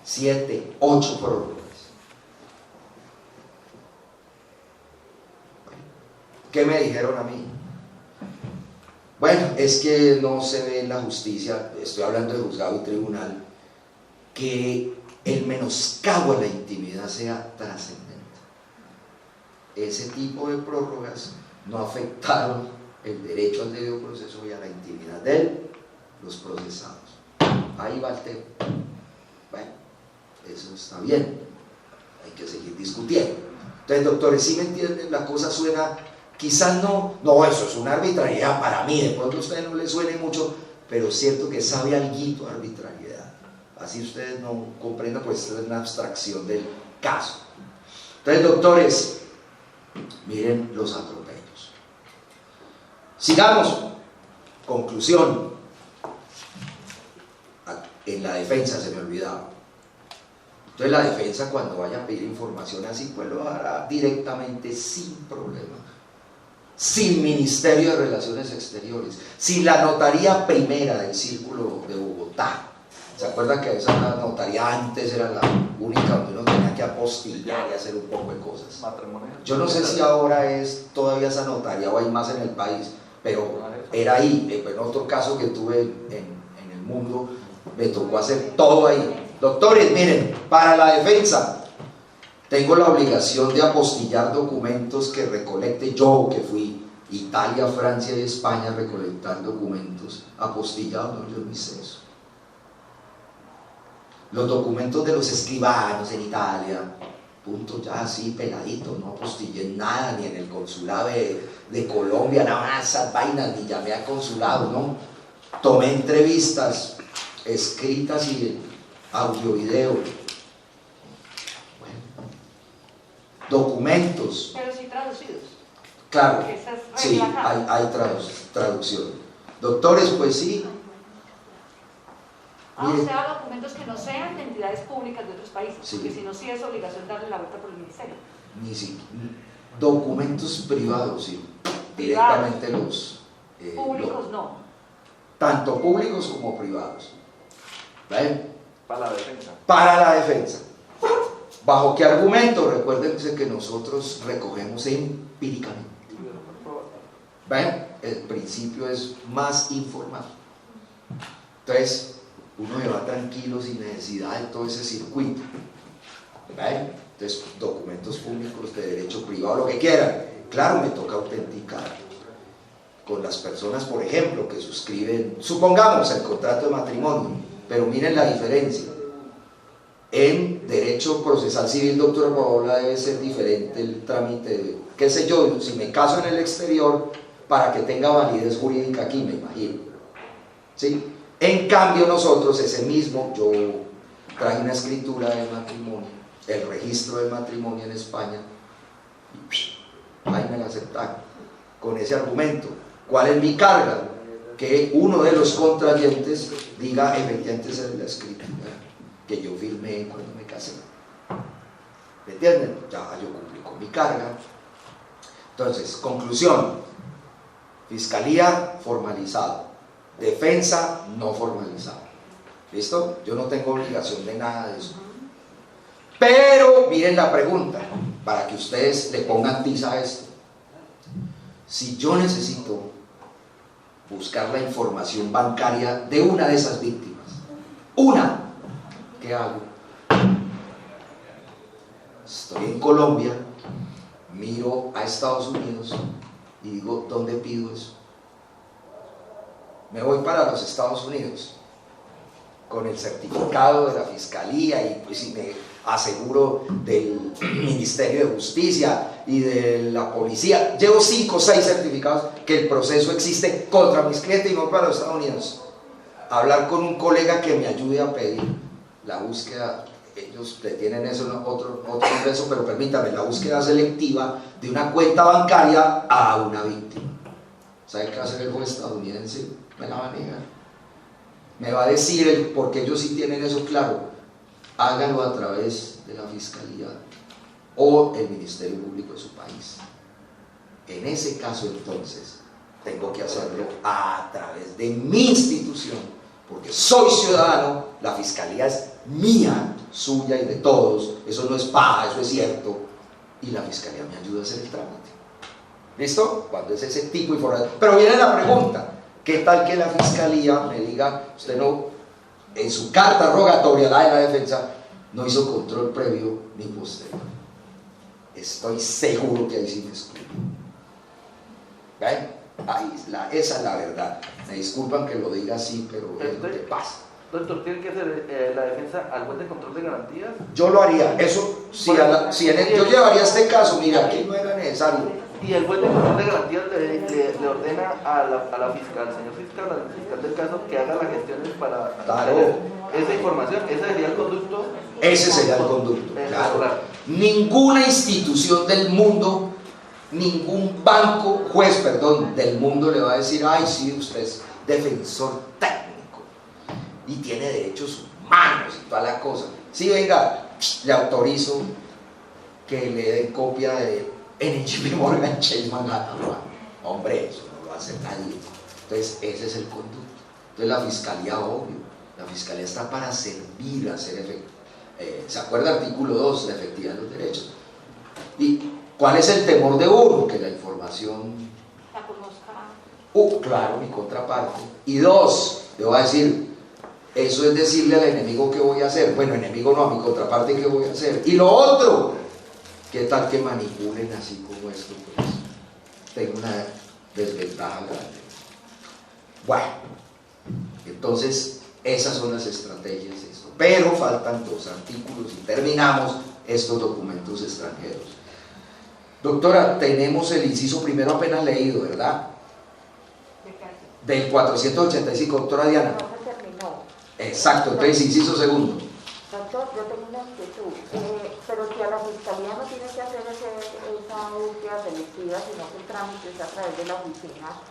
7, 8 prórrogas. ¿Qué me dijeron a mí? Bueno, es que no se ve en la justicia, estoy hablando de juzgado y tribunal, que el menoscabo a la intimidad sea trascendente. Ese tipo de prórrogas no afectaron el derecho al debido proceso y a la intimidad de los procesados. Ahí va el tema. Bueno, eso está bien, hay que seguir discutiendo. Entonces, doctores, ¿sí me entienden? La cosa suena, quizás no, eso es una arbitrariedad para mí, de pronto a ustedes no les suene mucho, pero es cierto que sabe alguito de arbitrariedad. Así ustedes no comprendan, pues esto es una abstracción del caso. Entonces, doctores, miren los atropellos. Sigamos. Conclusión. En la defensa se me olvidaba. Entonces la defensa, cuando vaya a pedir información así, pues lo hará directamente, sin problema, sin Ministerio de Relaciones Exteriores, sin la notaría primera del Círculo de Bogotá. ¿Se acuerdan que esa notaría antes era la única donde uno tenía que apostillar y hacer un poco de cosas? Yo no sé si ahora es todavía esa notaría o hay más en el país, pero era ahí. En otro caso que tuve en el mundo, me tocó hacer todo ahí. Doctores, miren, para la defensa tengo la obligación de apostillar documentos que recolecte yo, que fui Italia, Francia y España a recolectar documentos apostillados. No, yo no hice eso. Los documentos de los escribanos en Italia, punto, ya así pegadito, no apostillé nada, ni en el consulado de Colombia, nada más esas vainas, ni llamé al consulado, no. Tomé entrevistas escritas y audio, video. Bueno. Documentos. Pero sí traducidos. Claro, Esa es sí, regla. hay traducción. Doctores, pues sí. O sea, documentos que no sean de entidades públicas de otros países, Sí. porque si no, sí es obligación darle la vuelta por el ministerio. Ni siquiera. Documentos privados, sí. Directamente los. Públicos no. Tanto públicos como privados. ¿Ven? Para la defensa. Para la defensa. ¿Bajo qué argumento? Recuérdense que nosotros recogemos empíricamente. ¿Ven? El principio es más informado. Entonces, uno se va tranquilo sin necesidad de todo ese circuito. ¿Ven? Entonces, documentos públicos de derecho privado, lo que quieran. Claro, me toca autenticar con las personas, por ejemplo, que suscriben, supongamos, el contrato de matrimonio, pero miren la diferencia. En derecho procesal civil, doctora Paola, debe ser diferente el trámite, qué sé yo, si me caso en el exterior, para que tenga validez jurídica aquí, me imagino. ¿Sí? En cambio nosotros, ese mismo, yo traje una escritura del matrimonio, el registro del matrimonio en España, y ahí me la aceptaron, con ese argumento. ¿Cuál es mi carga? Que uno de los contrayentes diga, efectivamente esa es la escritura que yo firmé cuando me casé. ¿Me entienden? Ya yo cumplí con mi carga. Entonces, conclusión: Fiscalía formalizado, defensa no formalizado. ¿Listo? Yo no tengo obligación de nada de eso. Pero miren la pregunta, para que ustedes le pongan tiza a esto. Si yo necesito buscar la información bancaria de una de esas víctimas, ¿qué hago? Estoy en Colombia, miro a Estados Unidos y digo, ¿dónde pido eso? Me voy para los Estados Unidos con el certificado de la Fiscalía y pues si me aseguro del Ministerio de Justicia y de la Policía. Llevo 5 o 6 certificados que el proceso existe contra mis clientes y me voy para los Estados Unidos. Hablar con un colega que me ayude a pedir la búsqueda. Ellos tienen eso en otro ingreso, pero permítame, la búsqueda selectiva de una cuenta bancaria a una víctima. ¿Sabe qué va a hacer el juez estadounidense? Me la va a negar. Me va a decir, porque ellos sí tienen eso claro, hágalo a través de la Fiscalía o el Ministerio Público de su país. En ese caso, entonces, tengo que hacerlo a través de mi institución, porque soy ciudadano, la Fiscalía es mía, suya y de todos, eso no es paja, eso es cierto, y la Fiscalía me ayuda a hacer el trámite. ¿Listo? Cuando es ese tipo de información. Pero viene la pregunta, ¿qué tal que la Fiscalía me diga, usted no, en su carta rogatoria, la de la defensa, no hizo control previo ni posterior? Estoy seguro que ahí sí me excluyo. ¿Ven? Esa es la verdad. Me disculpan que lo diga así, pero es lo que pasa. Doctor, ¿tiene que hacer la defensa al juez de control de garantías? Yo lo haría. Eso, yo llevaría este caso, mira, aquí no era necesario. Y el juez de control de garantías le ordena a la fiscal, señor fiscal, al fiscal del caso, que haga las gestiones para Claro. esa información. Ese sería el conducto. Ese sería el conducto. Claro. Ninguna institución del mundo, ningún banco, juez, perdón, del mundo le va a decir, ay, sí, usted es defensor técnico y tiene derechos humanos y toda la cosa. Sí, venga, le autorizo que le den copia de NJP Morgan Chase Manhattan. Hombre, eso no lo hace nadie. Entonces, ese es el conducto. Entonces, la Fiscalía, obvio, la Fiscalía está para servir, a hacer efectivo. ¿Se acuerda el artículo 2, la efectividad de los derechos? ¿Y cuál es el temor de uno? Que la información... La conozca. Claro, mi contraparte. Y dos, le voy a decir, eso es decirle al enemigo qué voy a hacer. Bueno, enemigo no, a mi contraparte qué voy a hacer. Y lo otro, ¿qué tal que manipulen así como esto? Pues tengo una desventaja grande. Bueno, entonces esas son las estrategias de esto. Pero faltan 2 artículos y terminamos estos documentos extranjeros. Doctora, tenemos el inciso primero apenas leído, ¿verdad? Del 485, doctora Diana. No se terminó. Exacto, entonces inciso segundo. Doctor, yo tengo una inquietud, pero si a la Fiscalía no tiene que hacer esa búsqueda selectiva, sino que el trámite es a través de la oficina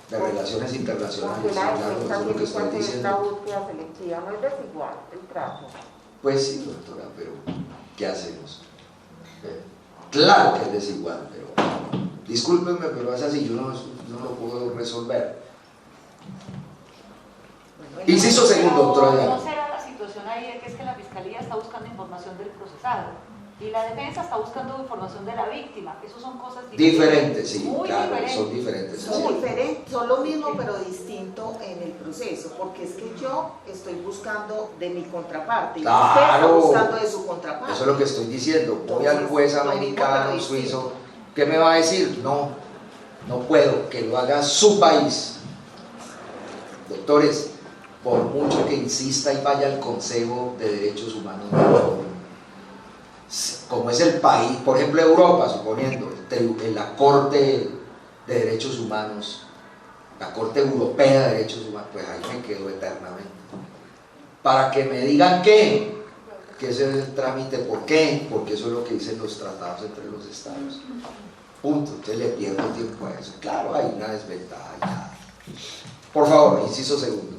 De relaciones internacionales, porque la sí, claro, defensa eso es lo que tiene que estoy hacer esta diciendo. búsqueda selectiva, no es desigual el trato. Pues sí, doctora, pero ¿qué hacemos? Claro que es desigual, pero discúlpenme, pero es así, yo no lo puedo resolver. Inciso segundo, doctora Diana. ¿No será la situación ahí de que es que la Fiscalía está buscando información del procesado y la defensa está buscando información de la víctima? Eso son cosas Diferentes, sí, muy claro, diferentes. son diferentes. Son sí. diferentes, son lo mismo pero distinto en el proceso, porque es que yo estoy buscando de mi contraparte y usted está Claro. buscando de su contraparte. Eso es lo que estoy diciendo. Voy al Entonces, juez lo mismo, americano, pero distinto. suizo, ¿qué me va a decir? No puedo, que lo haga su país. Doctores, por mucho que insista y vaya al Consejo de Derechos Humanos, como es el país, por ejemplo Europa, suponiendo, en la Corte de Derechos Humanos, la Corte Europea de Derechos Humanos, pues ahí me quedo eternamente. Para que me digan que ese es el trámite, ¿por qué? Porque eso es lo que dicen los tratados entre los estados. Punto, entonces le pierdo tiempo a eso. Claro, hay una desventaja ya. Por favor, inciso segundo.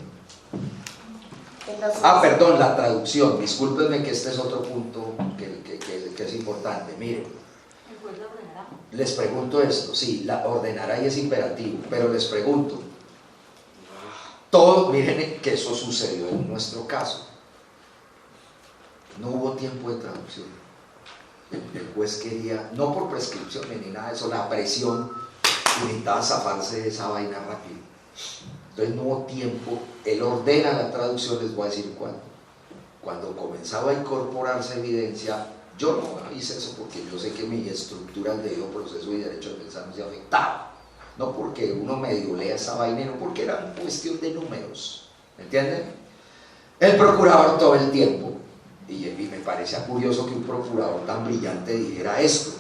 Perdón, la traducción. Discúlpenme que este es otro punto que es importante. Miren, El juez la ordenará. les pregunto esto. Sí, la ordenará y es imperativo, pero les pregunto. Miren que eso sucedió en nuestro caso. No hubo tiempo de traducción. El juez quería, no por prescripción ni nada de eso, la presión, y necesitaba zafarse de esa vaina rápido. Entonces no hubo tiempo, él ordena la traducción, les voy a decir cuándo. Cuando comenzaba a incorporarse evidencia, yo no hice eso porque yo sé que mi estructura del debido proceso y derecho de defensa no se afectaba. No porque uno medio lea esa vaina, no porque era una cuestión de números. ¿Me entienden? El procurador todo el tiempo, y me parecía curioso que un procurador tan brillante dijera esto.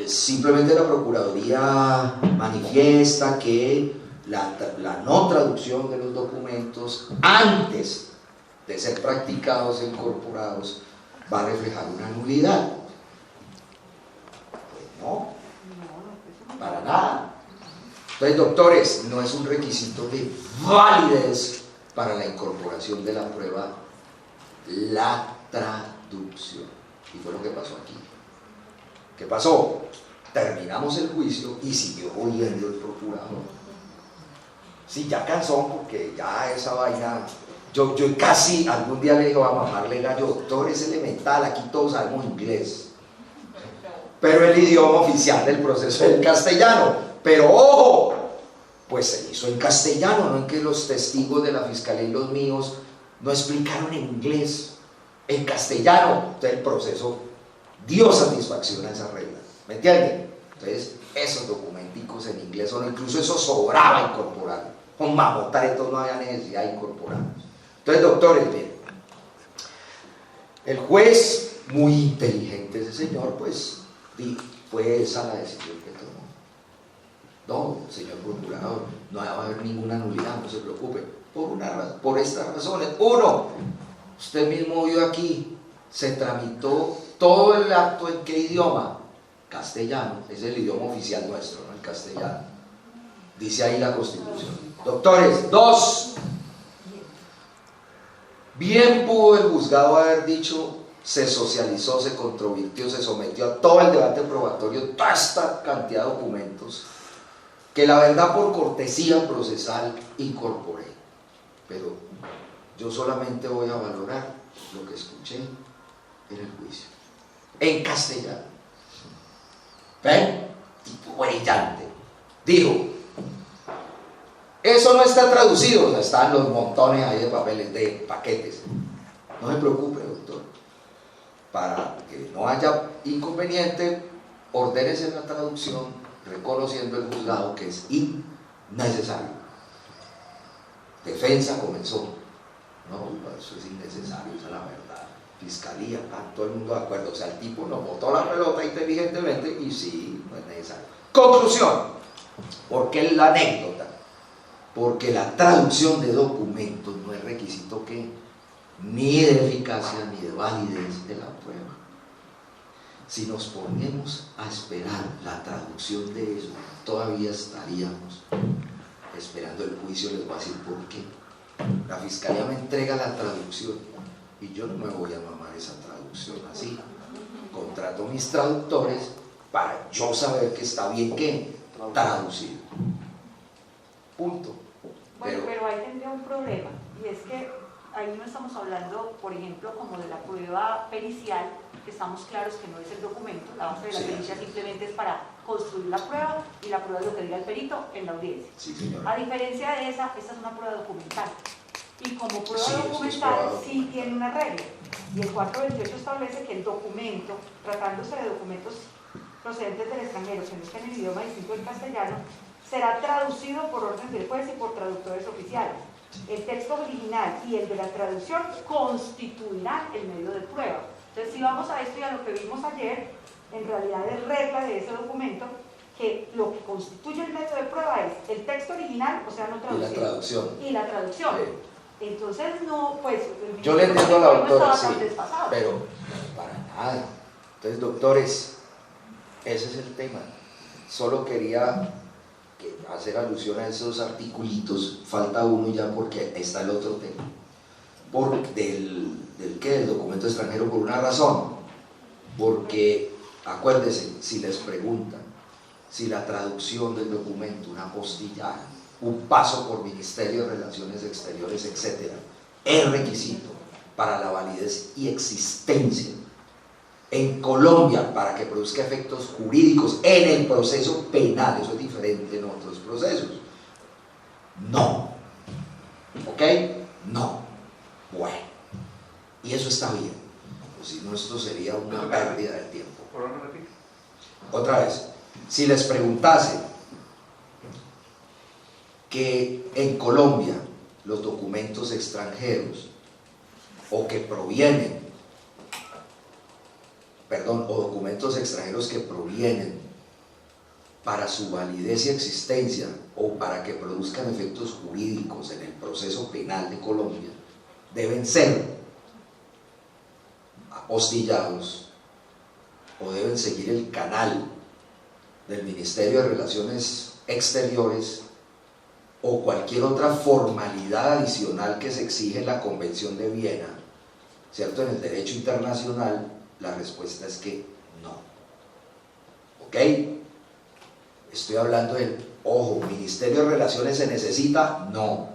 Simplemente la Procuraduría manifiesta que la no traducción de los documentos antes de ser practicados e incorporados va a reflejar una nulidad. Pues no, para nada. Entonces, doctores, no es un requisito de validez para la incorporación de la prueba la traducción. Y fue lo que pasó aquí. ¿Qué pasó? Terminamos el juicio y siguió oyendo el procurador. Sí, ya cansó porque ya esa vaina... Yo casi algún día le digo a mamarle gallo, doctor, es elemental, aquí todos sabemos inglés. Pero el idioma oficial del proceso es el castellano. Pero ojo, pues se hizo en castellano, no en que los testigos de la fiscalía y los míos no explicaron en inglés, en castellano. Entonces el proceso dio satisfacción a esa regla, ¿me entienden? Entonces esos documenticos en inglés, o incluso eso sobraba incorporar, con mamotretos no había necesidad de incorporarlos. Entonces, doctores, miren, el juez, muy inteligente ese señor, pues fue esa la decisión que tomó. No, señor procurador, no va a haber ninguna nulidad, no se preocupe, por estas razones. Uno, usted mismo vio aquí, se tramitó todo el acto en qué idioma, castellano, es el idioma oficial nuestro, ¿no? El castellano, dice ahí la Constitución. Doctores, dos, bien pudo el juzgado haber dicho, se socializó, se controvirtió, se sometió a todo el debate probatorio, toda esta cantidad de documentos, que la verdad por cortesía procesal incorporé. Pero yo solamente voy a valorar lo que escuché en el juicio, en castellano. ¿Ven? Tipo brillante. Dijo, eso no está traducido, o sea, están los montones ahí de papeles, de paquetes. No se preocupe, doctor. Para que no haya inconveniente, ordénese la traducción, reconociendo el juzgado que es innecesario. Defensa comenzó. No, eso es innecesario, esa es la verdad. Fiscalía, todo el mundo de acuerdo. O sea, el tipo nos botó la pelota inteligentemente y sí, no es necesario. Conclusión. ¿Por qué la anécdota? Porque la traducción de documentos no es requisito que ni de eficacia ni de validez de la prueba. Si nos ponemos a esperar la traducción de eso, todavía estaríamos esperando el juicio. Les voy a decir por qué. La fiscalía me entrega la traducción y yo no me voy a mamar esa traducción así. Contrato mis traductores para yo saber que está bien que traducido. Punto. Bueno, pero ahí tendría un problema, y es que ahí no estamos hablando, por ejemplo, como de la prueba pericial, que estamos claros que no es el documento, la base de la pericia simplemente es para construir la prueba, y la prueba es lo que diga el perito en la audiencia. Sí, a diferencia de esta es una prueba documental, y como prueba sí, documental sí tiene una regla, y el 428 establece que el documento, tratándose de documentos procedentes del extranjero que no estén en el idioma distinto del castellano, será traducido por orden del juez y por traductores oficiales. El texto original y el de la traducción constituirán el medio de prueba. Entonces, si vamos a esto y a lo que vimos ayer, en realidad es regla de ese documento que lo que constituye el medio de prueba es el texto original, o sea, no traducido. Y la traducción. Y la traducción. Sí. Entonces, no, pues... Yo le entiendo a la doctora, sí, pero para nada. Entonces, doctores, ese es el tema. Solo quería hacer alusión a esos articulitos, falta uno ya porque está el otro tema. Del documento extranjero, por una razón, porque acuérdense, si les preguntan si la traducción del documento, una apostillada, un paso por Ministerio de Relaciones Exteriores, etc., es requisito para la validez y existencia en Colombia para que produzca efectos jurídicos en el proceso penal, eso es diferente en otros procesos. No. ¿Ok? No. Bueno. Y eso está bien. Pues si no, esto sería una pérdida de tiempo. Otra vez, si les preguntase que en Colombia los documentos extranjeros o documentos extranjeros que provienen para su validez y existencia o para que produzcan efectos jurídicos en el proceso penal de Colombia, deben ser apostillados o deben seguir el canal del Ministerio de Relaciones Exteriores o cualquier otra formalidad adicional que se exige en la Convención de Viena, ¿cierto? En el derecho internacional, la respuesta es que no. ¿Ok? Estoy hablando del, ojo, Ministerio de Relaciones ¿se necesita? No.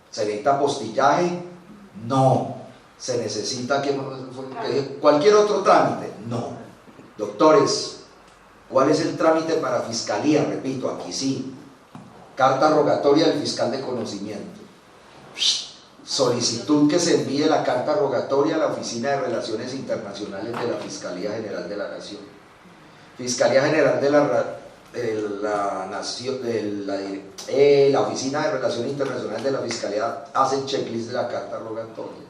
¿Se necesita apostillaje? No. ¿Se necesita cualquier otro trámite? No. Doctores, ¿cuál es el trámite para fiscalía? Repito, aquí sí. Carta rogatoria del fiscal de conocimiento. Solicitud que se envíe la carta rogatoria a la Oficina de Relaciones Internacionales de la Fiscalía General de la Nación. Fiscalía General de la Nación, la Oficina de Relaciones Internacionales de la Fiscalía hace el checklist de la carta rogatoria.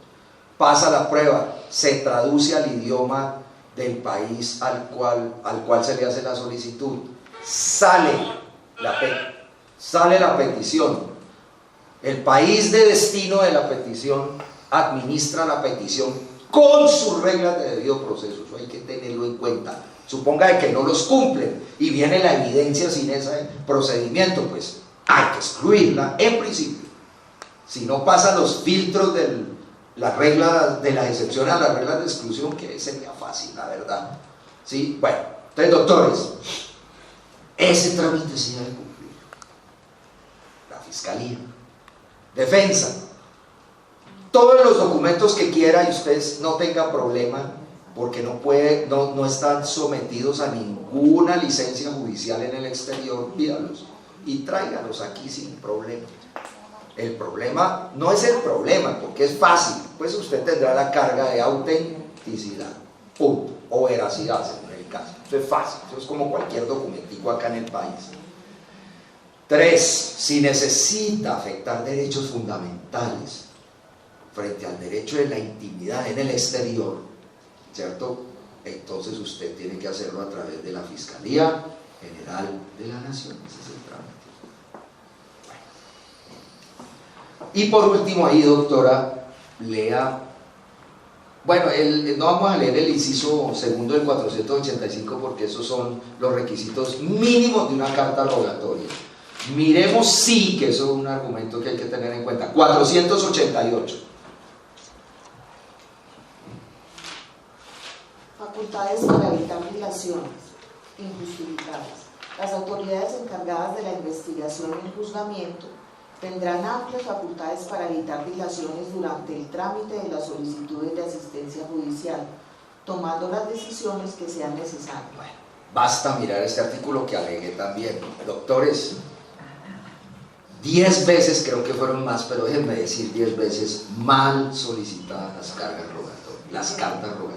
Pasa la prueba, se traduce al idioma del país al cual se le hace la solicitud, sale la petición, el país de destino de la petición administra la petición con sus reglas de debido proceso. Eso hay que tenerlo en cuenta. Suponga de que no los cumplen y viene la evidencia sin ese procedimiento, pues hay que excluirla en principio. Si no pasan los filtros de las reglas, de las excepciones a las reglas de exclusión, que sería fácil, la verdad. ¿Sí? Bueno, entonces, doctores, ese trámite sí debe cumplir la Fiscalía. Defensa, todos los documentos que quiera y ustedes no tengan problema, porque no están sometidos a ninguna licencia judicial en el exterior, pídalos y tráigalos aquí sin problema. El problema no es el problema, porque es fácil, pues usted tendrá la carga de autenticidad, punto, o veracidad según el caso. Eso es fácil, eso es como cualquier documentico acá en el país. 3. Si necesita afectar derechos fundamentales frente al derecho de la intimidad en el exterior, ¿cierto? Entonces usted tiene que hacerlo a través de la Fiscalía General de la Nación. Ese es el trámite. Bueno. Y por último ahí, doctora, lea, bueno, no vamos a leer el inciso segundo del 485 porque esos son los requisitos mínimos de una carta rogatoria. Miremos sí, que eso es un argumento que hay que tener en cuenta. 488. Facultades para evitar dilaciones injustificadas. Las autoridades encargadas de la investigación y el juzgamiento tendrán amplias facultades para evitar dilaciones durante el trámite de las solicitudes de asistencia judicial, tomando las decisiones que sean necesarias. Bueno, basta mirar este artículo que alegué también. Doctores, 10 veces, creo que fueron más, pero déjenme decir 10 veces mal solicitadas las cargas rogatorias, las cartas rogatorias.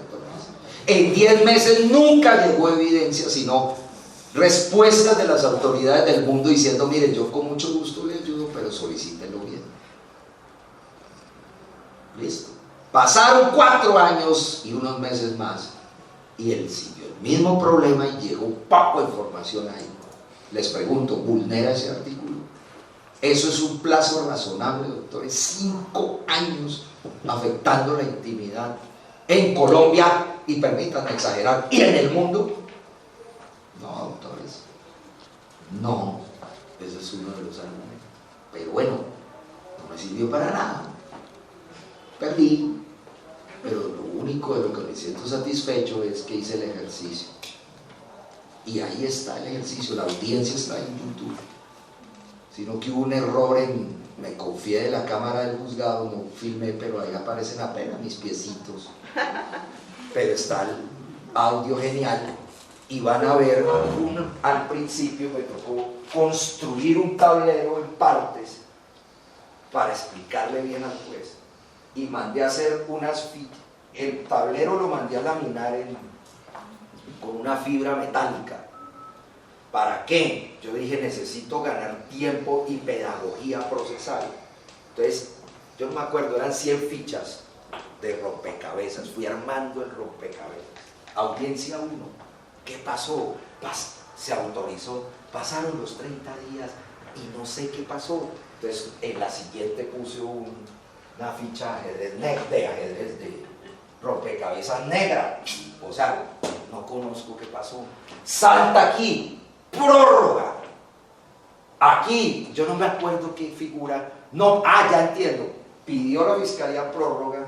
En 10 meses nunca llegó evidencia, sino respuestas de las autoridades del mundo diciendo, mire, yo con mucho gusto le ayudo, pero solicítelo bien. Listo. Pasaron 4 años y unos meses más y él siguió el mismo problema y llegó poco información ahí. Les pregunto, ¿vulnera ese artículo? Eso es un plazo razonable, doctores. 5 años afectando la intimidad en Colombia y permítanme exagerar, y en el mundo. No, doctores, no, ese es uno de los argumentos. Pero bueno, no me sirvió para nada. Perdí, pero lo único de lo que me siento satisfecho es que hice el ejercicio. Y ahí está el ejercicio, la audiencia está en YouTube. Sino que hubo un error me confié de la cámara del juzgado, no filmé, pero ahí aparecen apenas mis piecitos. Pero está el audio genial y van a ver, al principio me tocó construir un tablero en partes para explicarle bien al juez y mandé a hacer unas fichas. El tablero lo mandé a laminar con una fibra metálica. ¿Para qué? Yo dije, necesito ganar tiempo y pedagogía procesal. Entonces, yo no me acuerdo, eran 100 fichas de rompecabezas, fui armando el rompecabezas. Audiencia 1, ¿qué pasó? Se autorizó, pasaron los 30 días y no sé qué pasó. Entonces, en la siguiente puse una ficha de ajedrez de rompecabezas negra. O sea, no conozco qué pasó. Salta aquí. prórroga. Aquí, yo no me acuerdo qué figura, no, ya entiendo, pidió la fiscalía prórroga,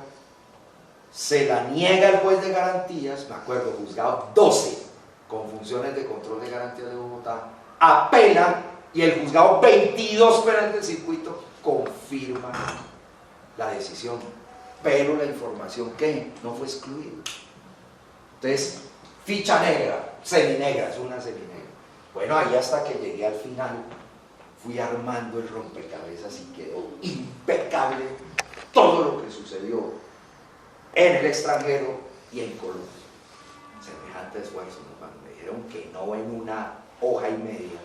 se la niega el juez de garantías, me acuerdo, juzgado 12, con funciones de control de garantías de Bogotá, apela y el juzgado 22 penal del circuito confirma la decisión, pero la información que no fue excluida. Entonces, ficha negra, seminegra, es una seminegra. Bueno, ahí hasta que llegué al final, fui armando el rompecabezas y quedó impecable todo lo que sucedió en el extranjero y en Colombia. Semejante esfuerzo, ¿no? Cuando me dijeron que no en una hoja y media,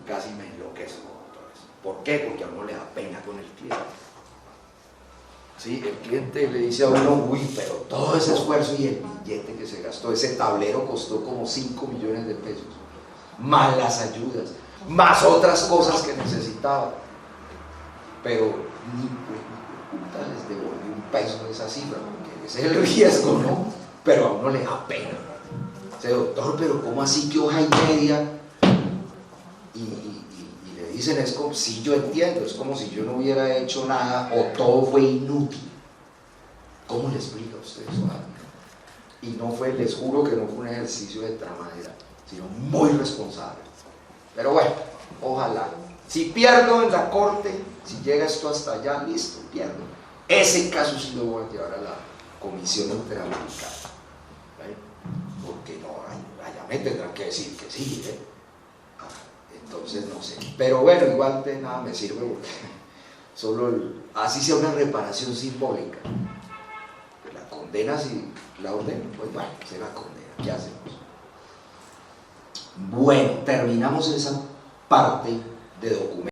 casi me enloquezco con todo eso. ¿Por qué? Porque a uno le da pena con el cliente. Sí, el cliente le dice a uno, uy, pero todo ese esfuerzo y el billete que se gastó, ese tablero costó como 5 millones de pesos, más las ayudas, más otras cosas que necesitaba. Pero ni puta les devolví un peso de esa cifra, porque ese es el riesgo, ¿no? Pero a uno le da pena. O sea, doctor, pero ¿cómo así que hoja y media? Y le dicen, es como si yo entiendo, es como si yo no hubiera hecho nada o todo fue inútil. ¿Cómo le explica a usted eso a alguien? Y no fue, les juro que no fue un ejercicio de tramadera, sino muy responsable. Pero bueno, ojalá. Si pierdo en la corte, si llega esto hasta allá, listo, pierdo. Ese caso sí lo voy a llevar a la Comisión Interamericana. ¿Vale? Porque no, allá me tendrán que decir que sí, ¿eh? Entonces no sé. Pero bueno, igual de nada me sirve porque solo así sea una reparación simbólica. La condena, si la ordeno, pues bueno, se la condena. ¿Qué hacemos? Bueno, terminamos esa parte de documentos.